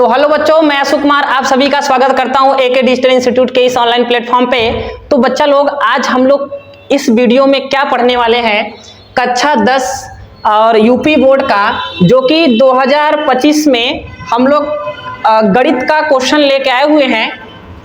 तो हेलो बच्चों, मैं अशोक कुमार आप सभी का स्वागत करता हूं एके डिजिटल इंस्टीट्यूट के इस ऑनलाइन प्लेटफॉर्म पे। तो बच्चा लोग, आज हम लोग इस वीडियो में क्या पढ़ने वाले हैं, कक्षा 10 और यूपी बोर्ड का, जो कि 2025 में हम लोग गणित का क्वेश्चन लेके आए हुए हैं।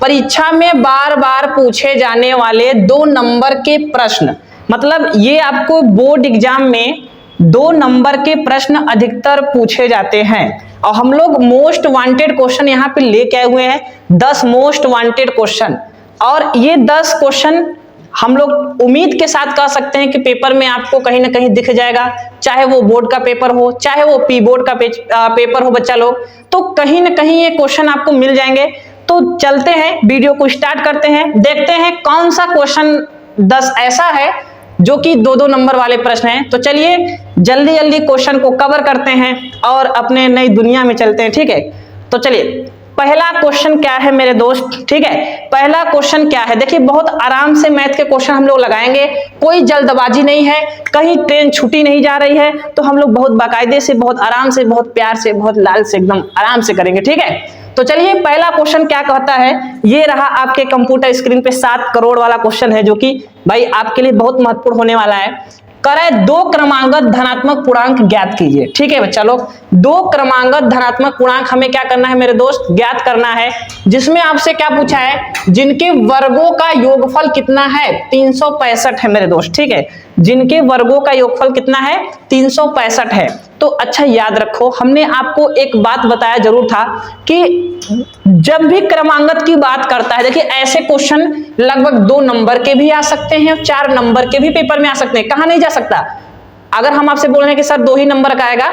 परीक्षा में बार बार पूछे जाने वाले 2 नंबर के प्रश्न, मतलब ये आपको बोर्ड एग्जाम में 2 नंबर के प्रश्न अधिकतर पूछे जाते हैं। और हम लोग मोस्ट वांटेड क्वेश्चन यहाँ पे लेके आए हुए हैं, 10 मोस्ट वांटेड क्वेश्चन। और ये 10 क्वेश्चन हम लोग उम्मीद के साथ कह सकते हैं कि पेपर में आपको कहीं ना कहीं दिख जाएगा, चाहे वो बोर्ड का पेपर हो, चाहे वो पी बोर्ड का पेपर हो बच्चा लोग, तो कहीं ना कहीं ये क्वेश्चन आपको मिल जाएंगे। तो चलते हैं, वीडियो को स्टार्ट करते हैं, देखते हैं कौन सा क्वेश्चन 10 ऐसा है जो कि 2-2 नंबर वाले प्रश्न हैं। तो चलिए जल्दी जल्दी क्वेश्चन को कवर करते हैं और अपने नई दुनिया में चलते हैं, ठीक है। तो चलिए, पहला क्वेश्चन क्या है मेरे दोस्त, ठीक है। पहला क्वेश्चन क्या है, देखिए बहुत आराम से मैथ के क्वेश्चन हम लोग लगाएंगे, कोई जल्दबाजी नहीं है, कहीं ट्रेन छुट्टी नहीं जा रही है, तो हम लोग बहुत बाकायदे से, बहुत आराम से, बहुत प्यार से, बहुत लाल से, एकदम आराम से करेंगे, ठीक है। तो चलिए, पहला क्वेश्चन क्या कहता है, ये रहा आपके कंप्यूटर स्क्रीन पे 7 करोड़ वाला क्वेश्चन है, जो कि भाई आपके लिए बहुत महत्वपूर्ण होने वाला है। करे 2 क्रमांगत धनात्मक पूर्णांक ज्ञात कीजिए, ठीक है बच्चा लोग। 2 क्रमांगत धनात्मक पूर्णांक हमें क्या करना है मेरे दोस्त, ज्ञात करना है, जिसमें आपसे क्या पूछा है, जिनके वर्गों का योगफल कितना है, 365 है मेरे दोस्त, ठीक है। जिनके वर्गों का योगफल कितना है, 365 है। तो अच्छा याद रखो, हमने आपको एक बात बताया जरूर था कि जब भी क्रमांगत की बात करता है, देखिए ऐसे क्वेश्चन लगभग 2 नंबर के भी आ सकते हैं, 4 नंबर के भी पेपर में आ सकते हैं। कहां नहीं जा सकता, अगर हम आपसे बोल रहे हैं कि सर 2 ही नंबर का आएगा,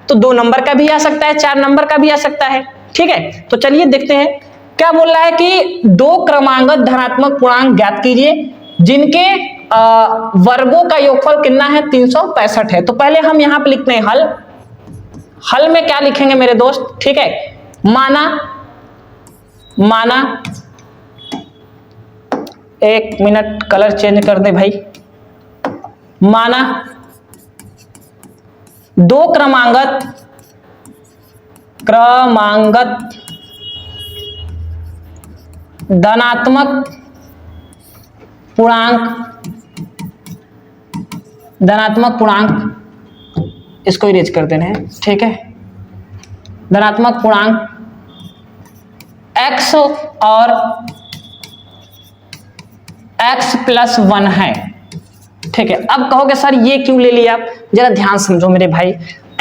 तो 2 नंबर का भी आ सकता है, 4 नंबर का भी आ सकता है, ठीक है। तो चलिए देखते हैं क्या बोल रहा है कि 2 क्रमांगत धनात्मक पूर्णांक ज्ञात कीजिए, जिनके वर्गों का योगफल कितना है, 365 है। तो पहले हम यहां पे लिखते हैं हल। हल में क्या लिखेंगे मेरे दोस्त, ठीक है। माना 1 मिनट, कलर चेंज कर दे भाई। माना 2 क्रमांगत धनात्मक पूर्णांक, इसको इरेज कर देना है, ठीक है। धनात्मक पूर्णांक x और x + 1 है, ठीक है। अब कहोगे सर ये क्यों ले लिया, जरा ध्यान समझो मेरे भाई।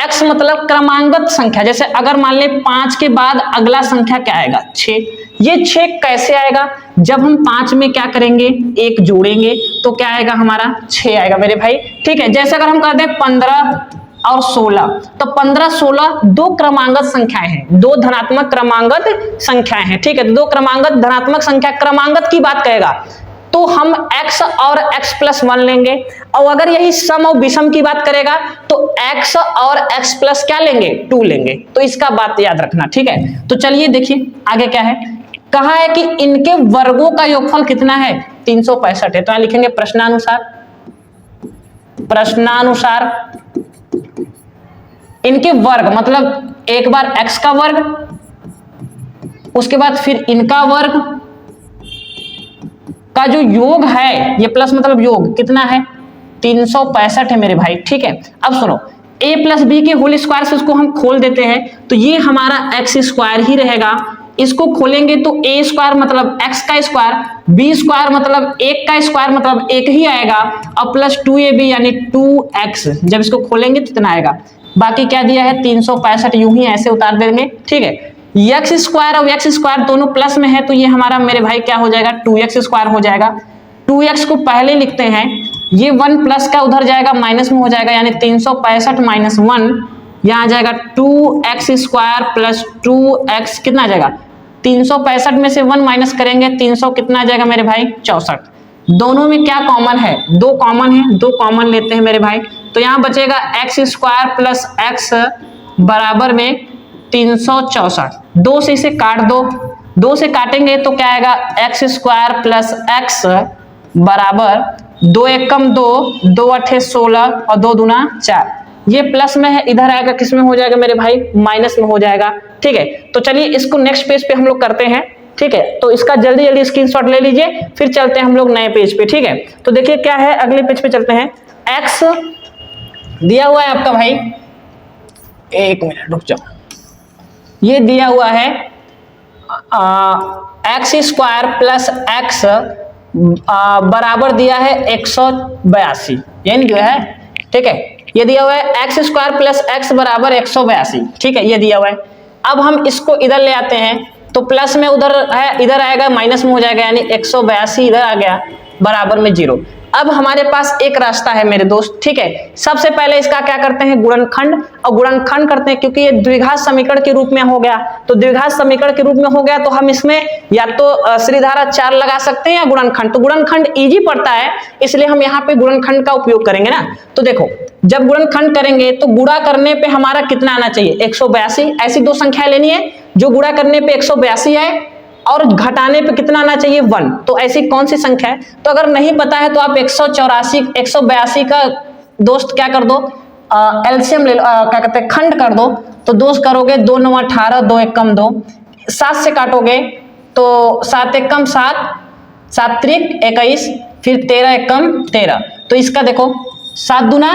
x मतलब क्रमांगत संख्या, जैसे अगर मान ले 5 के बाद अगला संख्या क्या आएगा, 6। ये 6 कैसे आएगा, जब हम 5 में क्या करेंगे, 1 जोड़ेंगे, तो क्या आएगा हमारा, 6 आएगा मेरे भाई, ठीक है। जैसे अगर हम कर दें 15 और 16, तो 15, 16 2 क्रमांगत संख्याएं हैं, 2 धनात्मक क्रमांगत संख्याएं हैं, ठीक है। 2 क्रमांगत धनात्मक संख्या क्रमांगत की बात करेगा तो हम x और x + 1 लेंगे, और अगर यही सम और विषम की बात करेगा तो x और x + क्या लेंगे, 2 लेंगे। तो इसका बात याद रखना, ठीक है। तो चलिए देखिए आगे क्या है, कहा है कि इनके वर्गों का योगफल कितना है, 365 है। तो यहां लिखेंगे प्रश्नानुसार इनके वर्ग, मतलब एक बार x का वर्ग, उसके बाद फिर इनका वर्ग का जो योग है, ये प्लस मतलब योग कितना है, 365 है मेरे भाई, ठीक है। अब सुनो, a + b के होल स्क्वायर से उसको हम खोल देते हैं, तो ये हमारा x² ही रहेगा। इसको खोलेंगे तो a² मतलब x का स्क्वायर, b² मतलब 1 का स्क्वायर, मतलब 1 ही आएगा, और प्लस 2ab यानी 2x, जब इसको खोलेंगे तो कितना आएगा। बाकी क्या दिया है, 365, यूं ही ऐसे उतार देंगे, ठीक है। x² और x² दोनों प्लस में है, तो ये हमारा मेरे भाई क्या हो जाएगा, 2x² हो जाएगा। 2x को पहले लिखते हैं, ये 1 प्लस का उधर जाएगा, माइनस में हो जाएगा, यानी 365 - 1, यहां आ जाएगा 2x² + 2x, कितना आ जाएगा, 365 में से 1 माइनस करेंगे, 300 कितना आ जाएगा मेरे भाई, 64। दोनों में क्या कॉमन है, 2 कॉमन है, 2 कॉमन लेते हैं मेरे भाई, तो यहां बचेगा x² + x बराबर में 364। 2 से इसे काट दो, 2 से काटेंगे तो क्या आएगा, x² + x बराबर 2 × 1 = 2, 2 × 8 = 16 और 2 × 2 = 4। ये प्लस में है, इधर आएगा किस में हो जाएगा मेरे भाई, माइनस में हो जाएगा। ठीक है, तो चलिए इसको नेक्स्ट पेज पे हम लोग करते हैं। ठीक है, तो इसका जल्दी जल्दी स्क्रीनशॉट ले लीजिए, फिर चलते हैं हम लोग नए पेज पे। ठीक है, तो देखिए क्या है, अगले पेज पे चलते हैं। एक्स दिया हुआ है आपका भाई, एक मिनट रुक जाओ, ये दिया हुआ है एक्स स्क्वायर प्लस एक्स बराबर दिया है 182, यानी जो है, ठीक है, ये दिया हुआ है एक्स स्क्वायर प्लस एक्स बराबर 182। ठीक है, ये दिया हुआ है। अब हम इसको इधर ले आते हैं, तो प्लस में उधर है, इधर आएगा माइनस में हो जाएगा, यानी 182 इधर आ गया बराबर में 0। अब हमारे पास एक रास्ता है मेरे दोस्त। ठीक है, सबसे पहले इसका क्या करते हैं, गुणनखंड, और गुणनखंड करते हैं क्योंकि ये द्विघात समीकरण के रूप में हो गया, तो द्विघात समीकरण के रूप में हो गया तो हम इसमें या तो श्रीधारा 4 लगा सकते हैं या गुणनखंड। तो गुणनखंड इजी पड़ता है, इसलिए हम यहाँ पे गुणनखंड का उपयोग करेंगे ना। तो देखो, जब गुणनखंड करेंगे तो गुणा करने पे हमारा कितना आना चाहिए, 182। ऐसी दो संख्या लेनी है जो गुणा करने पे 182 है और घटाने पे कितना आना चाहिए, 1। तो ऐसी कौन सी संख्या है, तो अगर नहीं पता है तो आप 182 का दोस्त क्या कर दो, एलसीएम ले लो, क्या कहते हैं, खंड कर दो। तो दोस्त करोगे 2 9 18, 2 1 कम 2, 7 से काटोगे तो 7 1 कम 7, 7 त्रिक 21, फिर 13 1 कम 13। तो इसका देखो 7 दूना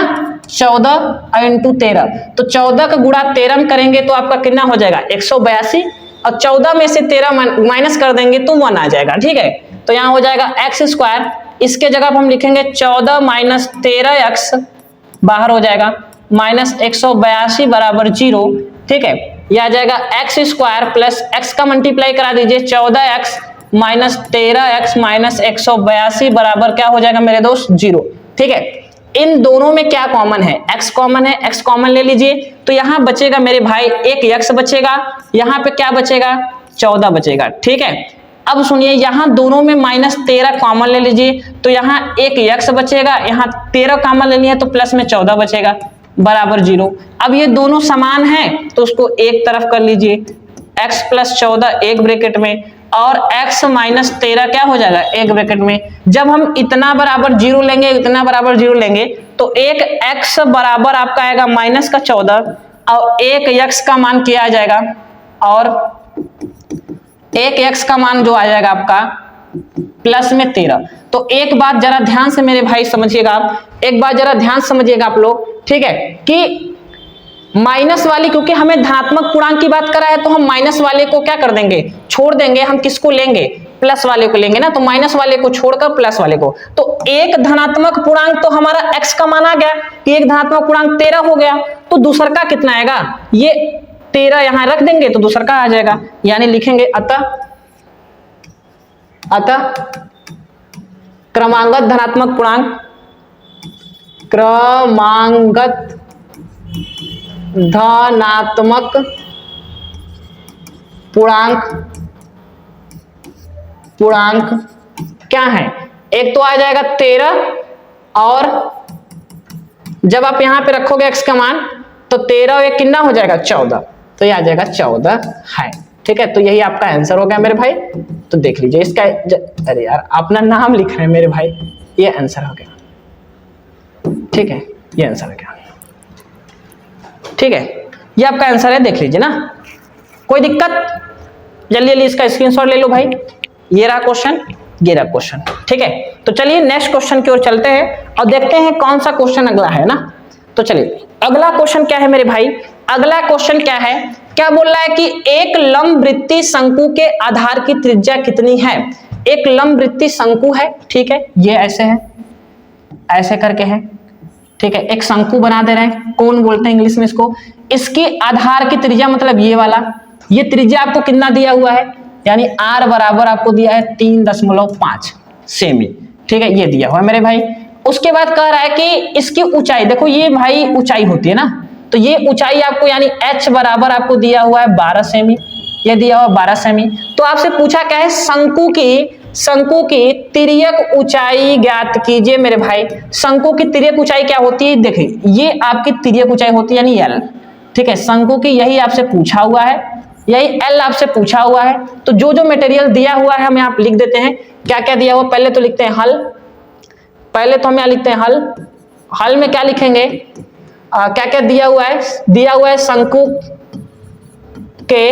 14 इंटू 13, तो 14 का गुणा 13 में करेंगे तो आपका कितना हो जाएगा, 182, और 14 में से 13 माइनस कर देंगे तो 1 आ जाएगा। ठीक है, तो यहाँ हो जाएगा एक्स स्क्वायर, इसके जगह पर हम लिखेंगे 14 माइनस 13x, बाहर हो जाएगा माइनस 182 बराबर 0। ठीक है, यह आ जाएगा एक्स स्क्वायर प्लस एक्स का मल्टीप्लाई करा दीजिए, 14x माइनस 13x माइनस 182 बराबर क्या हो जाएगा मेरे दोस्त, 0। ठीक है, इन दोनों में क्या कॉमन है, x कॉमन है, x कॉमन ले लीजिए, तो यहां बचेगा मेरे भाई एक x बचेगा, यहां पे क्या बचेगा, 14 बचेगा। ठीक है, अब सुनिए, यहां दोनों में माइनस 13 कॉमन ले लीजिए, तो यहां एक x बचेगा, यहां 13 कॉमन लेनी है तो प्लस में 14 बचेगा बराबर 0। अब ये दोनों समान हैं तो उसको एक तरफ कर लीजिए, x प्लस 14 एक ब्रैकेट में और x माइनस 13 क्या हो जाएगा, एक ब्रैकेट में। जब हम इतना बराबर 0 लेंगे, इतना बराबर 0 लेंगे तो एक x बराबर आपका आएगा माइनस का 14 और एक x का मान क्या आ जाएगा, और एक x का मान जो आ जाएगा आपका प्लस में 13। तो एक बात जरा ध्यान से मेरे भाई समझिएगा, आप एक बात जरा ध्यान समझिएगा आप लोग। ठीक है, कि माइनस वाली, क्योंकि हमें धनात्मक पूर्णांक की बात करा है तो हम माइनस वाले को क्या कर देंगे, छोड़ देंगे, हम किसको लेंगे, प्लस वाले को लेंगे ना। तो माइनस वाले को छोड़कर प्लस वाले को, तो एक धनात्मक पूर्णांक तो हमारा x का मान आ गया कि एक धनात्मक पूर्णांक 13 हो गया, तो दूसर का कितना आएगा, ये 13 यहां रख देंगे तो दूसर का आ जाएगा, यानी लिखेंगे अतः क्रमांगत धनात्मक पूर्णांक, क्रमांगत धनात्मक पूर्णांक क्या है, एक तो आ जाएगा 13 और जब आप यहां पे रखोगे x का मान तो 13 और 1 कितना हो जाएगा, 14, तो ये आ जाएगा 14 है। ठीक है, तो यही आपका आंसर हो गया मेरे भाई। तो देख लीजिए इसका, अरे यार अपना नाम लिख रहे हैं मेरे भाई, ये आंसर हो गया। ठीक है, ये आंसर हो गया। ठीक है, ये आपका आंसर है, देख लीजिए ना, कोई दिक्कत, जल्दी जल्दी इसका स्क्रीनशॉट ले लो भाई। ये रहा क्वेश्चन, ये रहा क्वेश्चन। ठीक है, तो चलिए नेक्स्ट क्वेश्चन की ओर चलते हैं और देखते हैं कौन सा क्वेश्चन अगला है ना। तो चलिए अगला क्वेश्चन क्या है मेरे भाई, अगला क्वेश्चन क्या है, क्या बोल रहा है कि एक लंबवृत्तीय शंकु के आधार की त्रिज्या कितनी है। एक लंबवृत्तीय शंकु है, ठीक है, ये ऐसे है, ऐसे करके है। ठीक है, एक शंकु बना दे रहे हैं, कौन बोलते हैं इंग्लिश में इसको, इसकी आधार की त्रिज्या मतलब ये वाला, ये त्रिज्या आपको कितना दिया हुआ है, यानी r बराबर आपको दिया है 3.5 सेमी। ठीक है, ये दिया हुआ है मेरे भाई। उसके बाद कह रहा है कि इसकी ऊंचाई, देखो ये भाई ऊंचाई होती है ना, तो ये ऊंचाई आपको यानी h बराबर आपको दिया हुआ है 12 सेमी, ये दिया हुआ 12 सेमी। तो आपसे पूछा क्या है, शंकु की तिर्यक ऊंचाई ज्ञात कीजिए मेरे भाई। शंकु की तिर्यक ऊंचाई क्या होती है, देखिए ये आपकी तिर्यक ऊंचाई होती है यानी l। ठीक है, शंकु की यही आपसे पूछा हुआ है, यही l आपसे पूछा हुआ है। तो जो जो मटेरियल दिया हुआ है हम यहाँ लिख देते हैं, क्या क्या दिया हुआ, पहले तो लिखते हैं हल, पहले तो हम यहाँ लिखते हैं हल। हल में क्या लिखेंगे, क्या क्या दिया हुआ है, दिया हुआ है शंकु के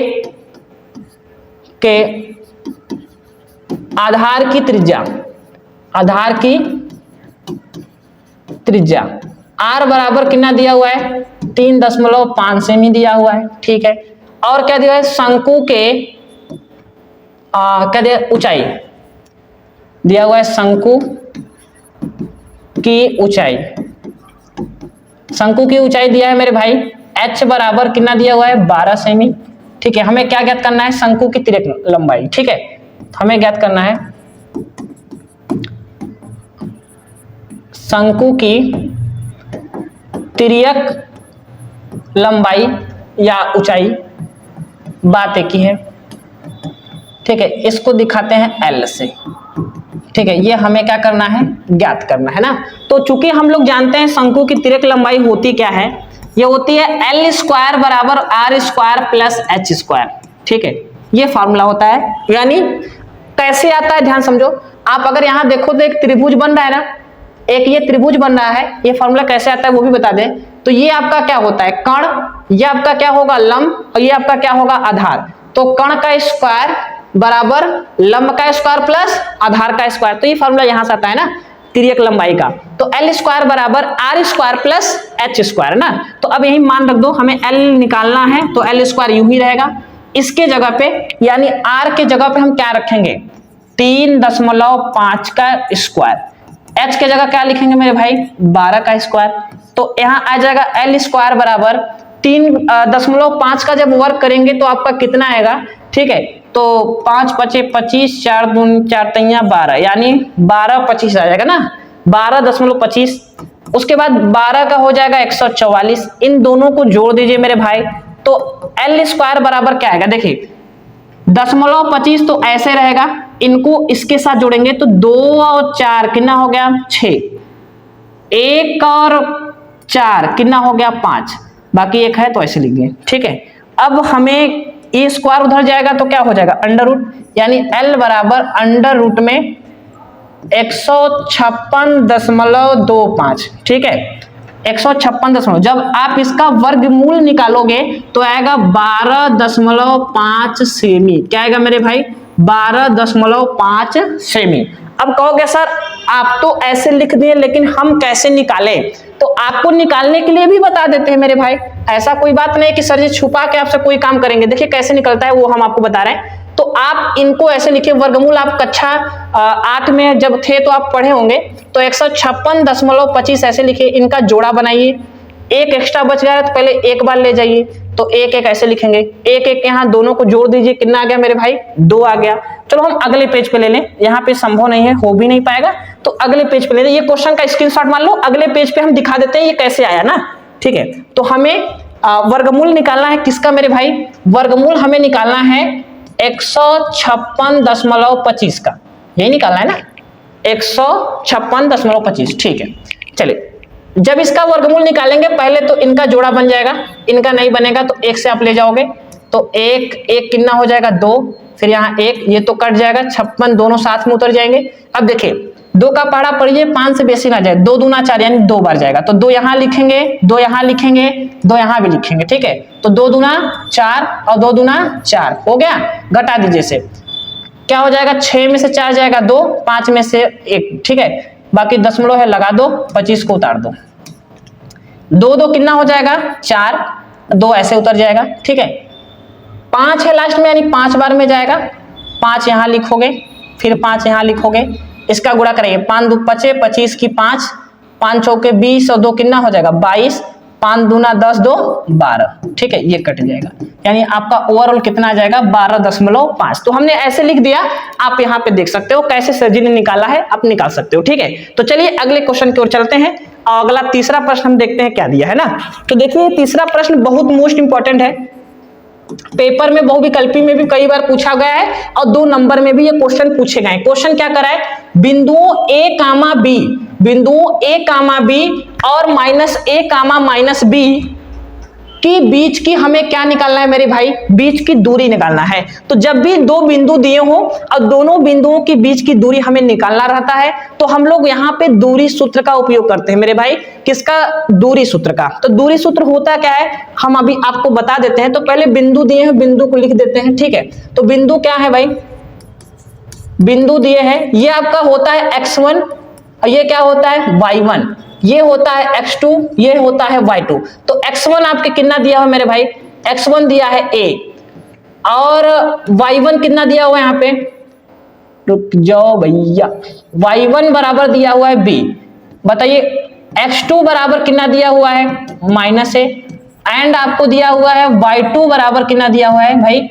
आधार की त्रिज्या, आधार की त्रिज्या r बराबर कितना दिया हुआ है, 3.5 सेमी दिया हुआ है, ठीक है। और क्या दिया है, शंकु के क्या दिया, ऊंचाई दिया हुआ है, शंकु की ऊंचाई, शंकु की ऊंचाई दिया है मेरे भाई h बराबर कितना दिया हुआ है, 12 सेमी, ठीक है। हमें क्या ज्ञात करना है, शंकु की तिर्यक लंबाई, ठीक है। हमें ज्ञात करना है शंकु की तिर्यक लंबाई या ऊंचाई, बात एक ही है, ठीक है। इसको दिखाते हैं L से, ठीक है। ये हमें क्या करना है, ज्ञात करना है ना। तो चूंकि हम लोग जानते हैं शंकु की तिर्यक लंबाई होती क्या है, ये होती है L स्क्वायर बराबर R square plus H square, ठीक है। ये फॉर्मूला होता है। यानी कैसे आता है, ध्यान समझो। आप अगर यहां देखो तो एक त्रिभुज बन रहा है ना, एक ये त्रिभुज बन रहा है, ये फॉर्मूला कैसे आता है वो भी बता दें। तो ये आपका क्या होता है, कर्ण, ये आपका क्या होगा, लंब, और ये आपका क्या होगा, आधार। तो कर्ण का स्क्वायर बराबर लंब का स्क्वायर प्लस आधार का स्क्वायर, तो ये फॉर्मूला यहां से आता है ना तिर्यक लंबाई का। तो L स्क्वायर बराबर R square plus H square ना। तो अब यही मान रख दो, हमें L निकालना है तो L स्क्वायर यूं ही रहेगा। इसके जगह पे यानी R के जगह पे हम क्या रखेंगे, 3.5 का स्क्वायर, H के जगह क्या लिखेंगे मेरे भाई, 12 का स्क्वायर। तो यहाँ आ जाएगा L स्क्वायर बराबर 3.5 का जब वर्क करेंगे तो आपका कितना आएगा, ठीक है। तो 5 पचे 25, 4 दूनी 4 तैया 12, यानी 12 25 आ जाएगा ना, 12.25। उसके बाद 12 का हो जाएगा 144। इन दोनों को जोड़ दीजिए मेरे भाई, तो L स्क्वायर बराबर क्या आएगा, देखिए 0.25 तो ऐसे रहेगा, इनको इसके साथ जोड़ेंगे तो 2 और 4 कितना हो गया, 6, 1 और 4 कितना हो गया, 5, बाकी 1 है तो ऐसे लिख दिए, ठीक है। अब हमें ये स्क्वायर उधर जाएगा तो क्या हो जाएगा, अंडर रूट, यानी L बराबर अंडर रूट में 156.25, ठीक है। 156 जब आप इसका वर्गमूल निकालोगे तो आएगा 12.5 सेमी। क्या आएगा मेरे भाई, 12.5 सेमी। अब कहोगे सर आप तो ऐसे लिख दिए, लेकिन हम कैसे निकालें, तो आपको निकालने के लिए भी बता देते हैं मेरे भाई। ऐसा कोई बात नहीं कि सर जी छुपा के आपसे कोई काम करेंगे, देखिए कैसे निकलता है वो हम आपको बता रहे हैं। तो आप इनको ऐसे लिखिए, वर्गमूल आप कक्षा 8 में जब थे तो आप पढ़े होंगे, तो 156.25 ऐसे लिखिए, इनका जोड़ा बनाइए। एक एक्स्ट्रा बच गया है तो पहले एक बार ले जाइए, तो 1 1 ऐसे लिखेंगे, 1 1 यहाँ दोनों को जोड़ दीजिए, कितना आ गया मेरे भाई, 2 आ गया। चलो हम अगले पेज पे ले लें, यहाँ पे संभव नहीं है, हो भी नहीं पाएगा, तो अगले पेज पे ले लें। ये क्वेश्चन का स्क्रीनशॉट मान लो, अगले पेज पे हम दिखा देते हैं ये कैसे आया ना, ठीक है। तो हमें वर्गमूल निकालना है किसका मेरे भाई, वर्गमूल हमें निकालना है 156.25 का, यही निकालना है ना, 156.25, ठीक है। चलिए जब इसका वर्गमूल निकालेंगे पहले तो इनका जोड़ा बन जाएगा, इनका नहीं बनेगा तो 1 से आप ले जाओगे, तो 1 1 कितना हो जाएगा, 2, फिर यहाँ 1, ये तो कट जाएगा, 56 दोनों साथ में उतर जाएंगे। अब देखिए 2 का पहाड़ा पढ़िए, 5 से बेसी ना जाए, 2 दूना 4 यानी 2 बार जाएगा, तो 2 यहाँ लिखेंगे, 2 यहाँ लिखेंगे, 2 यहाँ भी लिखेंगे, ठीक है। तो 2 दूना 4 और 2 दूना 4 हो गया, घटा दीजिए से, क्या हो जाएगा, 6 में से 4 जाएगा 2, 5 में से 1, ठीक है। बाकी दशमलव है लगा दो, 25 को उतार दो, 2 2 कितना हो जाएगा, 4, 2 ऐसे उतर जाएगा, ठीक है। 5 है लास्ट में, यानी 5 बार में जाएगा, 5 यहाँ लिखोगे, फिर 5 यहाँ लिखोगे, इसका गुणा करेंगे, 5 2 पचे 25 की 5, 5 चौके 20 और 2 कितना हो जाएगा, 22, 5 दूना 10 2 12, ठीक है, ये कट जाएगा, यानी आपका ओवरऑल कितना आ जाएगा, 12.5। तो हमने ऐसे लिख दिया, आप यहाँ पे देख सकते हो कैसे सर जी ने निकाला है, आप निकाल सकते हो, ठीक है। तो चलिए अगले क्वेश्चन की ओर चलते हैं, और अगला तीसरा प्रश्न हम देखते हैं क्या दिया है ना। तो देखिए तीसरा प्रश्न बहुत मोस्ट इंपॉर्टेंट है, पेपर में बहुविकल्पी में भी कई बार पूछा गया है, और 2 नंबर में भी ये क्वेश्चन पूछे गए। क्वेश्चन क्या करा है, बिंदुओं A, B, बिंदुओं A, B और -A, -B कि बीच की हमें क्या निकालना है मेरे भाई, बीच की दूरी निकालना है। तो जब भी दो बिंदु दिए हो और दोनों बिंदुओं के बीच की दूरी हमें निकालना रहता है तो हम लोग यहाँ पे दूरी सूत्र का उपयोग करते हैं मेरे भाई। किसका? दूरी सूत्र का। तो दूरी सूत्र होता क्या है हम अभी आपको बता देते हैं। तो पहले बिंदु दिए हैं, बिंदु को लिख देते हैं, ठीक है। तो बिंदु क्या है भाई, बिंदु दिए हैं, ये आपका होता है x1 और ये क्या होता है y1, ये होता है x2, ये होता है y2। तो x1 आपके कितना दिया हुआ मेरे भाई, x1 दिया है a और y1 कितना दिया हुआ है यहाँ पे, रुक जाओ भैया, y1 बराबर दिया हुआ है b। बताइए x2 बराबर कितना दिया हुआ है, -a, एंड आपको दिया हुआ है y2 बराबर कितना दिया हुआ है भाई,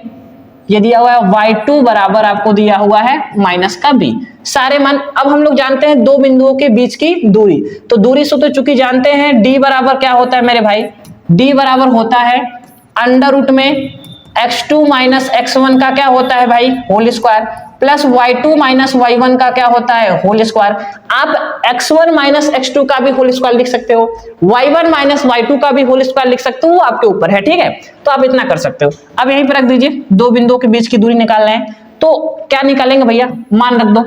ये दिया हुआ है y2 बराबर आपको दिया हुआ है -b। सारे मान अब हम लोग जानते हैं दो बिंदुओं के बीच की दूरी। तो दूरी सूत्र चूंकि जानते हैं, d बराबर क्या होता है मेरे भाई, d बराबर होता है अंडर रूट में x2 माइनस x1 का क्या होता है भाई, whole square, plus y2 minus y1 का क्या होता है, होल स्क्वायर। आप x1 माइनस x2 का भी होल स्क्वायर लिख सकते हो, y1 माइनस y2 का भी होल स्क्वायर लिख सकते हो, वो आपके ऊपर है, ठीक है। तो आप इतना कर सकते हो। अब यहीं पर रख दीजिए, दो बिंदुओं के बीच की दूरी निकालना है। तो क्या निकालेंगे भैया, मान रख दो,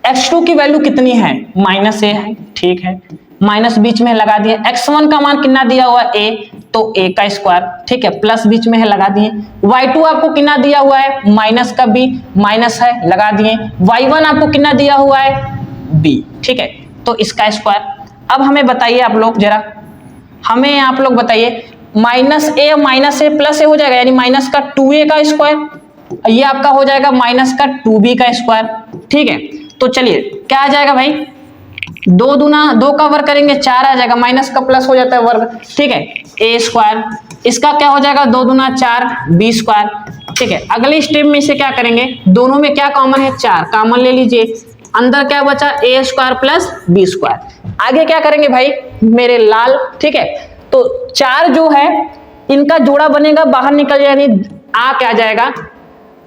x2 की वैल्यू कितनी है, -a है, ठीक है, माइनस बीच में लगा दिए, x1 का मान कितना दिया हुआ a, तो a का स्क्वायर, ठीक है, प्लस बीच में है लगा दिए, y2 आपको कितना दिया हुआ है, माइनस का b, माइनस है लगा दिए, y1 आपको कितना दिया हुआ है, b, ठीक है, तो इसका स्क्वायर। अब हमें बताइए आप लोग जरा, हमें आप लोग बताइए, -a प्लस a हो जाएगा, यानी माइनस का 2a का स्क्वायर, ये आपका हो जाएगा माइनस का 2b का स्क्वायर, ठीक है। तो चलिए क्या आ जाएगा भाई, 2 दूना 2 का वर्ग करेंगे 4 आ जाएगा, माइनस का प्लस हो जाता है वर्ग, ठीक है, a स्क्वायर, इसका क्या हो जाएगा 2 दूना 4 b स्क्वायर, ठीक है। अगले स्टेप में से क्या करेंगे, दोनों में क्या कॉमन है, 4 कॉमन ले लीजिए, अंदर क्या बचा, a square plus b square. आगे क्या करेंगे भाई मेरे लाल, ठीक है। तो 4 जो है इनका जोड़ा बनेगा, बाहर निकल जाए, यानी आ क्या जाएगा,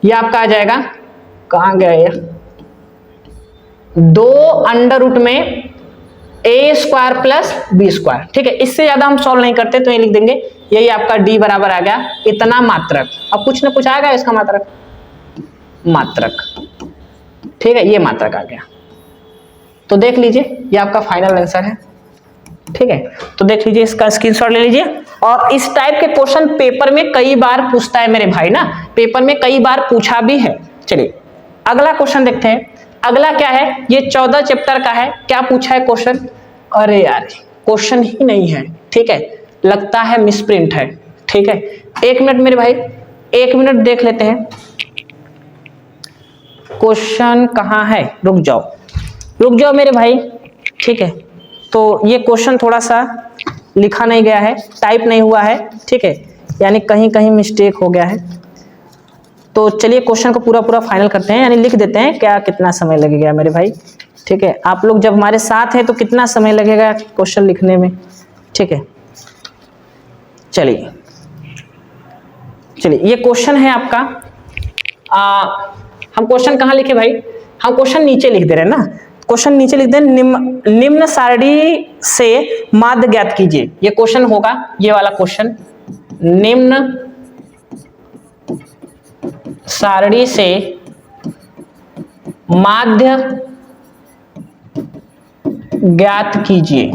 ये आपका आ जाएगा, कहां गया ये, 2 अंडर रूट में a square plus b square, ठीक है। इससे ज्यादा हम सॉल्व नहीं करते, तो ये लिख देंगे, यही आपका d बराबर आ गया इतना मात्रक। अब कुछ ना कुछ आएगा इसका मात्रक, मात्रक, ठीक है, ये मात्रक आ गया। तो देख लीजिए ये आपका फाइनल आंसर है, ठीक है। तो देख लीजिए, इसका स्क्रीनशॉट ले लीजिए। और इस टाइप के क्वेश्चन पेपर में कई बार पूछता है मेरे भाई ना, पेपर में कई बार पूछा भी है। चलिए अगला क्वेश्चन देखते हैं। अगला क्या है, ये 14 चैप्टर का है। क्या पूछा है क्वेश्चन, अरे यार क्वेश्चन ही नहीं है, ठीक है, लगता है मिसप्रिंट है, ठीक है। 1 मिनट मेरे भाई, 1 मिनट देख लेते हैं क्वेश्चन कहाँ है, रुक जाओ मेरे भाई, ठीक है। तो ये क्वेश्चन थोड़ा सा लिखा नहीं गया है, टाइप नहीं हुआ है, ठीक है, यानी कहीं कहीं मिस्टेक हो गया है। तो चलिए क्वेश्चन को पूरा फाइनल करते हैं, यानी लिख देते हैं क्या कितना समय लगेगा मेरे भाई, ठीक है। आप लोग जब हमारे साथ हैं तो कितना समय लगेगा क्वेश्चन लिखने में, ठीक है। चलिए ये क्वेश्चन है आपका, हम क्वेश्चन कहाँ लिखे भाई, हम क्वेश्चन नीचे लिख दे रहे हैं ना, क्वेश्चन नीचे लिख दें, निम्न सारणी से माध्य ज्ञात कीजिए। ये क्वेश्चन होगा, ये वाला क्वेश्चन, निम्न सारणी से माध्य ज्ञात कीजिए,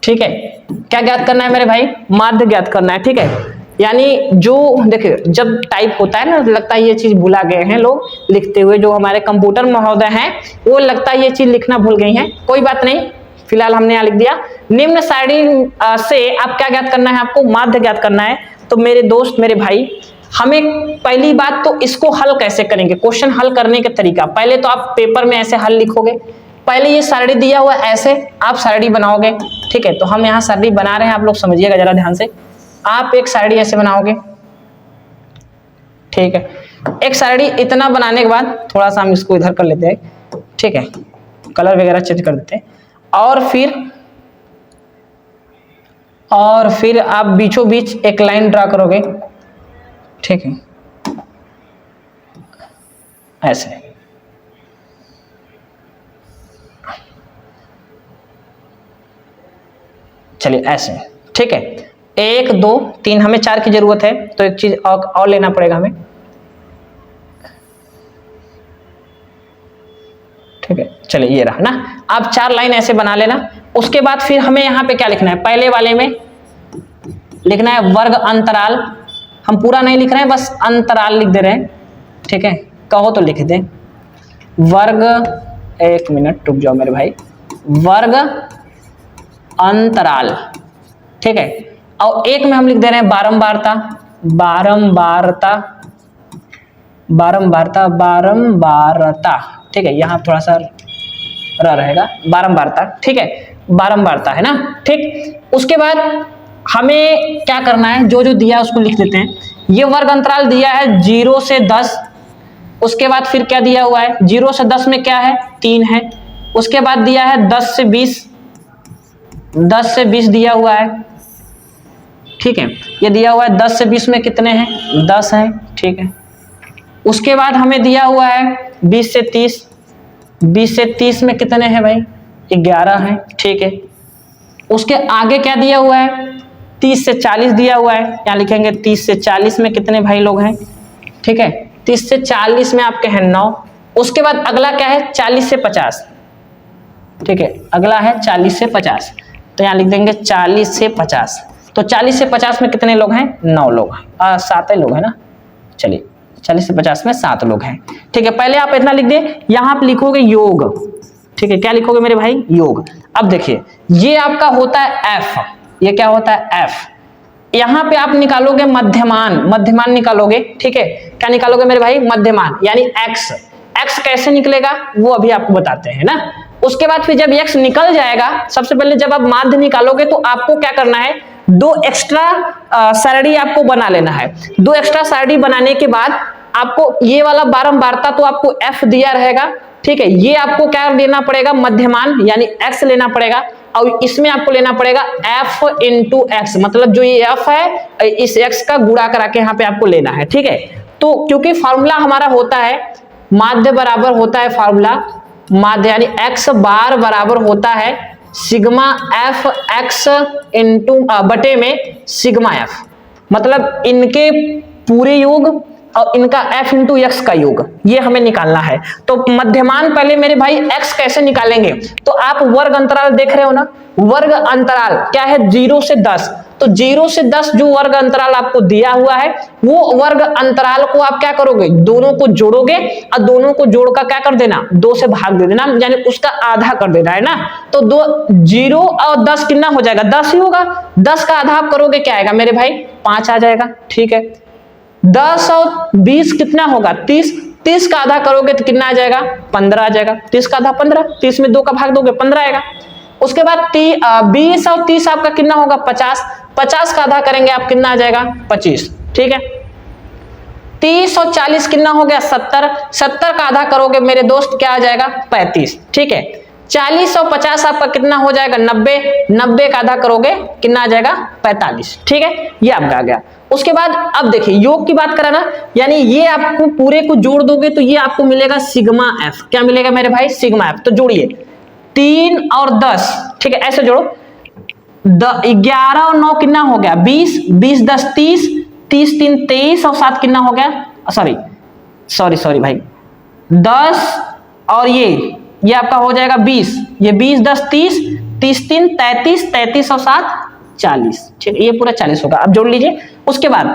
ठीक है। क्या ज्ञात करना है मेरे भाई, माध्य ज्ञात करना है, ठीक है। यानी जो देखिए जब टाइप होता है ना, लगता है ये चीज भुला गए हैं लोग लिखते हुए, जो हमारे कंप्यूटर महोदय हैं वो लगता है ये चीज लिखना भूल गई हैं, कोई बात नहीं, फिलहाल हमने यहाँ लिख दिया। निम्न सारणी से आप क्या ज्ञात करना है, आपको माध्य ज्ञात करना है। तो मेरे दोस्त मेरे भाई, हमें पहली बात तो इसको हल कैसे करेंगे, क्वेश्चन हल करने का तरीका, पहले तो आप पेपर में ऐसे हल लिखोगे, पहले ये सारणी दिया हुआ ऐसे आप सारणी बनाओगे, ठीक है। तो हम यहाँ सारणी बना रहे हैं, आप लोग समझिएगा जरा ध्यान से। आप एक सारणी ऐसे बनाओगे, ठीक है। एक सारणी इतना बनाने के बाद थोड़ा सा हम इसको इधर कर लेते हैं, ठीक है, कलर वगैरह चेंज कर देते हैं। और फिर आप बीचों बीच एक लाइन ड्रा करोगे, ठीक है, ऐसे। चलिए ऐसे, ठीक है। 1 2 3, हमें 4 की जरूरत है, तो एक चीज और लेना पड़ेगा हमें। ठीक है, चलिए ये रहा ना। आप 4 लाइन ऐसे बना लेना। उसके बाद फिर हमें यहाँ पे क्या लिखना है, पहले वाले में लिखना है वर्ग अंतराल। हम पूरा नहीं लिख रहे हैं, बस अंतराल लिख दे रहे हैं। ठीक है, कहो तो लिख दें वर्ग, 1 मिनट रुक जाओ मेरे भाई, वर्ग अंतराल। ठीक है, और एक में हम लिख दे रहे हैं बारंबारता, बारंबारता, बारंबारता, बारंबारता। ठीक है, यहाँ थोड़ा सा रहेगा, बारंबारता। ठीक है, बारंबारता है ना। ठीक, उसके बाद हमें क्या करना है, जो जो दिया उसको लिख देते हैं। ये वर्ग अंतराल दिया है 0 से 10। उसके बाद फिर क्या दिया हुआ है, 0 से 10 में क्या है, 3 है। उसके बाद दिया है 10 से 20, 10 से 20 दिया हुआ है। ठीक है, ये दिया हुआ है 10 से 20 में कितने हैं, 10 है। ठीक है, उसके बाद हमें दिया हुआ है 20 से 30, 20 से 30 में कितने हैं भाई, 11 है। ठीक है, उसके आगे क्या दिया हुआ है, 30 से 40 दिया हुआ है, यहाँ लिखेंगे 30 से 40 में कितने भाई लोग हैं। ठीक है, 30 से 40 में आपके हैं 9। उसके बाद अगला क्या है, 40 से 50। ठीक है, अगला है 40 से 50, तो यहाँ लिख देंगे 40 से 50। तो 40 से 50 में कितने लोग हैं, 9 लोग, 7 लोग हैं ना। चलिए, 40 से 50 में 7 लोग हैं। ठीक है, पहले आप इतना लिख दे, यहाँ आप लिखोगे योग। ठीक है, क्या लिखोगे मेरे भाई, योग। अब देखिए, ये आपका होता है f, ये क्या होता है f। यहाँ पे आप निकालोगे मध्यमान, मध्यमान निकालोगे। ठीक है, क्या निकालोगे मेरे भाई, मध्यमान, यानी x। x कैसे निकलेगा वो अभी आपको बताते हैं ना। उसके बाद फिर जब x निकल जाएगा, सबसे पहले जब आप माध्य निकालोगे तो आपको क्या करना है, 2 एक्स्ट्रा सरणी आपको बना लेना है। 2 एक्स्ट्रा सरणी बनाने के बाद आपको ये वाला बारंबारता तो आपको f दिया रहेगा। ठीक है, ये आपको क्या लेना पड़ेगा, मध्यमान यानी x लेना पड़ेगा, और इसमें आपको लेना पड़ेगा f इंटू x, मतलब जो ये f है इस x का गुणा करा के यहाँ पे आपको लेना है। ठीक है, तो क्योंकि फॉर्मूला हमारा होता है माध्य बराबर होता है, फॉर्मूला माध्य यानी x बार बराबर होता है सिग्मा f x इंटू बटे में सिग्मा f, मतलब इनके पूरे योग और इनका f इंटू एक्स का योग, ये हमें निकालना है। तो मध्यमान पहले मेरे भाई x कैसे निकालेंगे, तो आप वर्ग अंतराल देख रहे हो ना, वर्ग अंतराल क्या है, 0 से 10। तो 0 से 10 जो वर्ग अंतराल आपको दिया हुआ है, वो वर्ग अंतराल को आप क्या करोगे, दोनों को जोड़ोगे और दोनों को जोड़कर क्या कर देना, 2 से भाग दे देना, यानी उसका आधा कर देना है ना। तो 0 और 10 कितना हो जाएगा, 10 ही होगा। 10 का आधा आप करोगे क्या आएगा मेरे भाई, 5 आ जाएगा। ठीक है, 10 और 20 कितना होगा, 30। 30 का आधा करोगे तो कितना आ जाएगा, 15 आ जाएगा। 30 का आधा 15, 30 में 2 का भाग दोगे 15 आएगा। उसके बाद 20 और 30 आपका कितना होगा, 50। 50 का आधा करेंगे आप, कितना आ जाएगा, 25। ठीक है, 30 और 40 कितना हो गया, 70। 70 का आधा करोगे मेरे दोस्त, क्या आ जाएगा, 35। ठीक है, 40 और 50 आपका कितना हो जाएगा, 90। 90 का आधा करोगे कितना आ जाएगा, 45। ठीक है, ये आपका आ गया। उसके बाद अब देखिए योग की बात करें ना, यानी ये आपको पूरे को जोड़ दोगे तो ये आपको मिलेगा सिग्मा f। क्या मिलेगा मेरे भाई, सिग्मा f। तो जोड़िए 3 और 10, ठीक है, ऐसे जोड़ो। 11 और 9 कितना हो गया, 20। 20 10 30, 30 3 23 और 7 कितना हो गया, सॉरी भाई, 10 और ये आपका हो जाएगा 20। ये 20 10 30, 30 3 33, 33 और 7 40। ठीक है, ये पूरा 40 होगा। अब जोड़ लीजिए। उसके बाद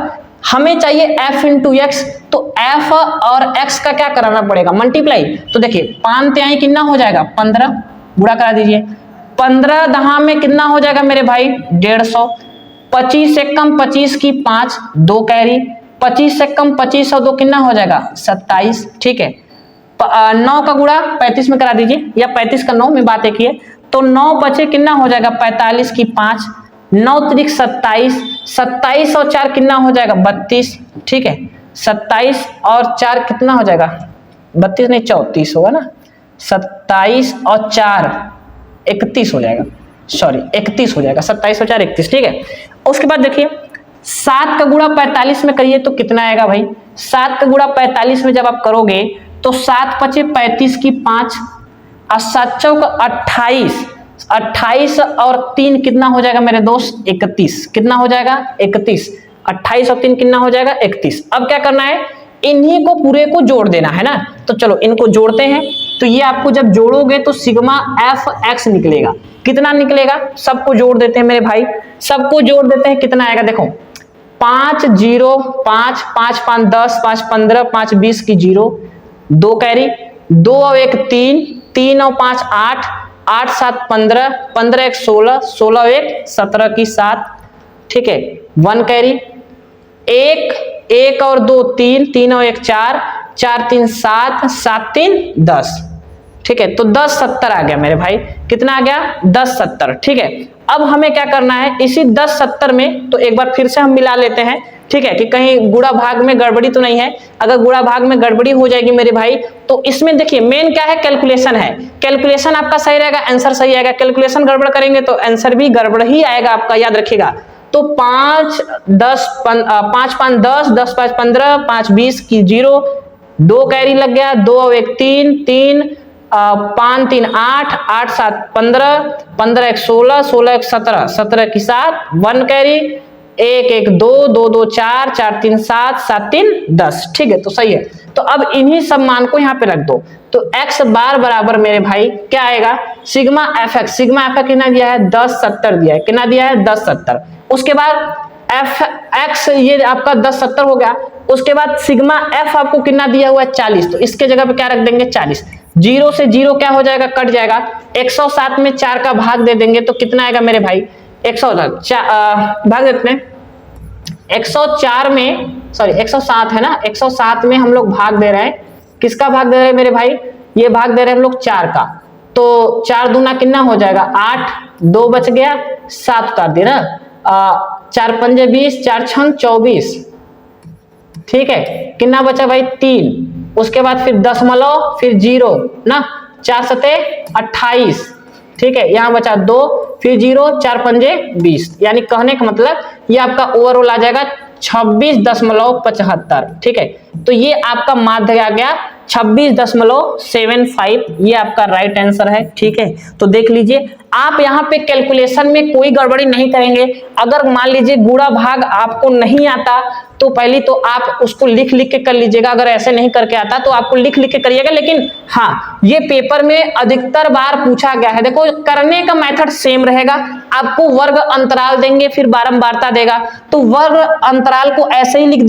हमें चाहिए f इंटू एक्स, तो f और x का क्या कराना पड़ेगा, मल्टीप्लाई। तो देखिए 5 तिहाई कितना हो जाएगा, 15, गुणा करा दीजिए। 15 दहा में कितना हो जाएगा मेरे भाई, 150। 25 से कम 25 की 5, 2 कैरी। 25 से कम 25 और 2 कितना हो जाएगा, 27। ठीक है, 9 का गुणा 35 में करा दीजिए, या 35 का 9 में बात एक ही है। तो 9 बचे कितना हो जाएगा, 45 की 5, 9 त्रिक 27। 27 और 4 कितना हो जाएगा, 32। ठीक है, 27 और 4 कितना हो जाएगा, 32 नहीं 34 होगा ना। 27 और 4 31 हो जाएगा, 31 हो जाएगा। 27 और 4 31। ठीक है, उसके बाद देखिए 7 का गुणा 45 में करिए तो कितना आएगा भाई, 7 का गुणा 45 में जब आप करोगे तो 7 पचे 35 की 5 और 7 चौक 28, 28 और 3 कितना हो जाएगा मेरे दोस्त? 31। कितना हो जाएगा? 31। 28 और 3 कितना हो जाएगा? 31। अब क्या करना है? इन्हीं को पूरे को जोड़ देना है ना। तो चलो इनको जोड़ते हैं। तो ये आपको जब जोड़ोगे तो सिग्मा एफ एक्स निकलेगा। कितना निकलेगा? सबको जोड़ देते हैं मेरे भाई, सबको जोड़ देते हैं। कितना आएगा देखो, 5 0 5 5 5 10 5 15 5 20 की 0, 2 कैरी, 2 और 1 3, 3 और 5 8, 8 7 15, 15 1 16, 16 और 1 17 की 7, ठीक है। 1 कैरी, 1 और 2 3, 3 और 1 4, 4 3 7, 7 3 10, ठीक है। तो 10 70 आ गया मेरे भाई। कितना आ गया? 10 70, ठीक है। अब हमें क्या करना है? इसी 10 70 में तो एक बार फिर से हम मिला लेते हैं, ठीक है, कि कहीं गुणा भाग में गड़बड़ी तो नहीं है। अगर गुणा भाग में गड़बड़ी हो जाएगी मेरे भाई तो इसमें देखिए मेन क्या है? कैलकुलेशन है। कैलकुलेशन आपका सही रहेगा, आंसर सही आएगा। कैलकुलेशन गड़बड़ करेंगे तो आंसर भी गड़बड़ ही आएगा आपका, याद रखिएगा। तो 5 10 5 5 10, 10 5 15, 5 20 की 0, 2 कैरी लग गया, 2 और 1 3, 3 5 3 8, 8 7 15, 15 1 16, 16 1 17, 17 की 7, 1 कैरी, 1 1 2, 2 2 4, 4 3 7, 7 3 10, ठीक है। तो सही है। तो अब इन्हीं सब मान को यहाँ पे रख दो। तो x बार बराबर मेरे भाई क्या आएगा? Sigma F x. Sigma F x कितना दिया है? 10 70 दिया है। कितना दिया है? 10 70। उसके बाद एफ एक्स ये आपका 10 70 हो गया। उसके बाद सिग्मा एफ आपको कितना दिया हुआ है? 40। तो इसके जगह पे क्या रख देंगे? 40। 0 से 0 क्या हो जाएगा? कट जाएगा। 107 में 4 का भाग दे देंगे तो कितना आएगा मेरे भाई? 107 भाग देते हैं। 104 में, सॉरी 107 है ना, 107 में हम लोग भाग दे रहे हैं। किसका भाग दे रहे हैं मेरे भाई? ये भाग दे रहे हैं हम लोग 4 का। तो 4 दूना कितना हो जाएगा? 8, 2 बच गया, 7 उतार दिया ना। 4 पंजे 20, 4 छंग 24, ठीक है। कितना बचा भाई? 3। उसके बाद फिर दशमलव, फिर 0 ना, 4 सते 28, ठीक है। यहाँ बचा 2, फिर 0, 4 पंजे 20, यानी कहने का मतलब ये आपका ओवरऑल आ जाएगा 26.75, ठीक है। तो ये आपका माध्य आ गया 26.75, ये आपका राइट आंसर है, ठीक है। तो देख लीजिए आप यहाँ पे कैलकुलेशन में कोई गड़बड़ी नहीं करेंगे। अगर मान लीजिए गुणा भाग आपको नहीं आता तो पहले तो आप उसको लिख लिख के कर लीजिएगा। अगर ऐसे नहीं करके आता तो आपको लिख लिख के करिएगा। लेकिन हाँ, ये पेपर में अधिकतर बार पूछा गया है। देखो करने का मेथड सेम रहेगा। आपको वर्ग अंतराल देंगे, फिर बारंबारता देगा। तो वर्ग अंतराल को ऐसे ही लिख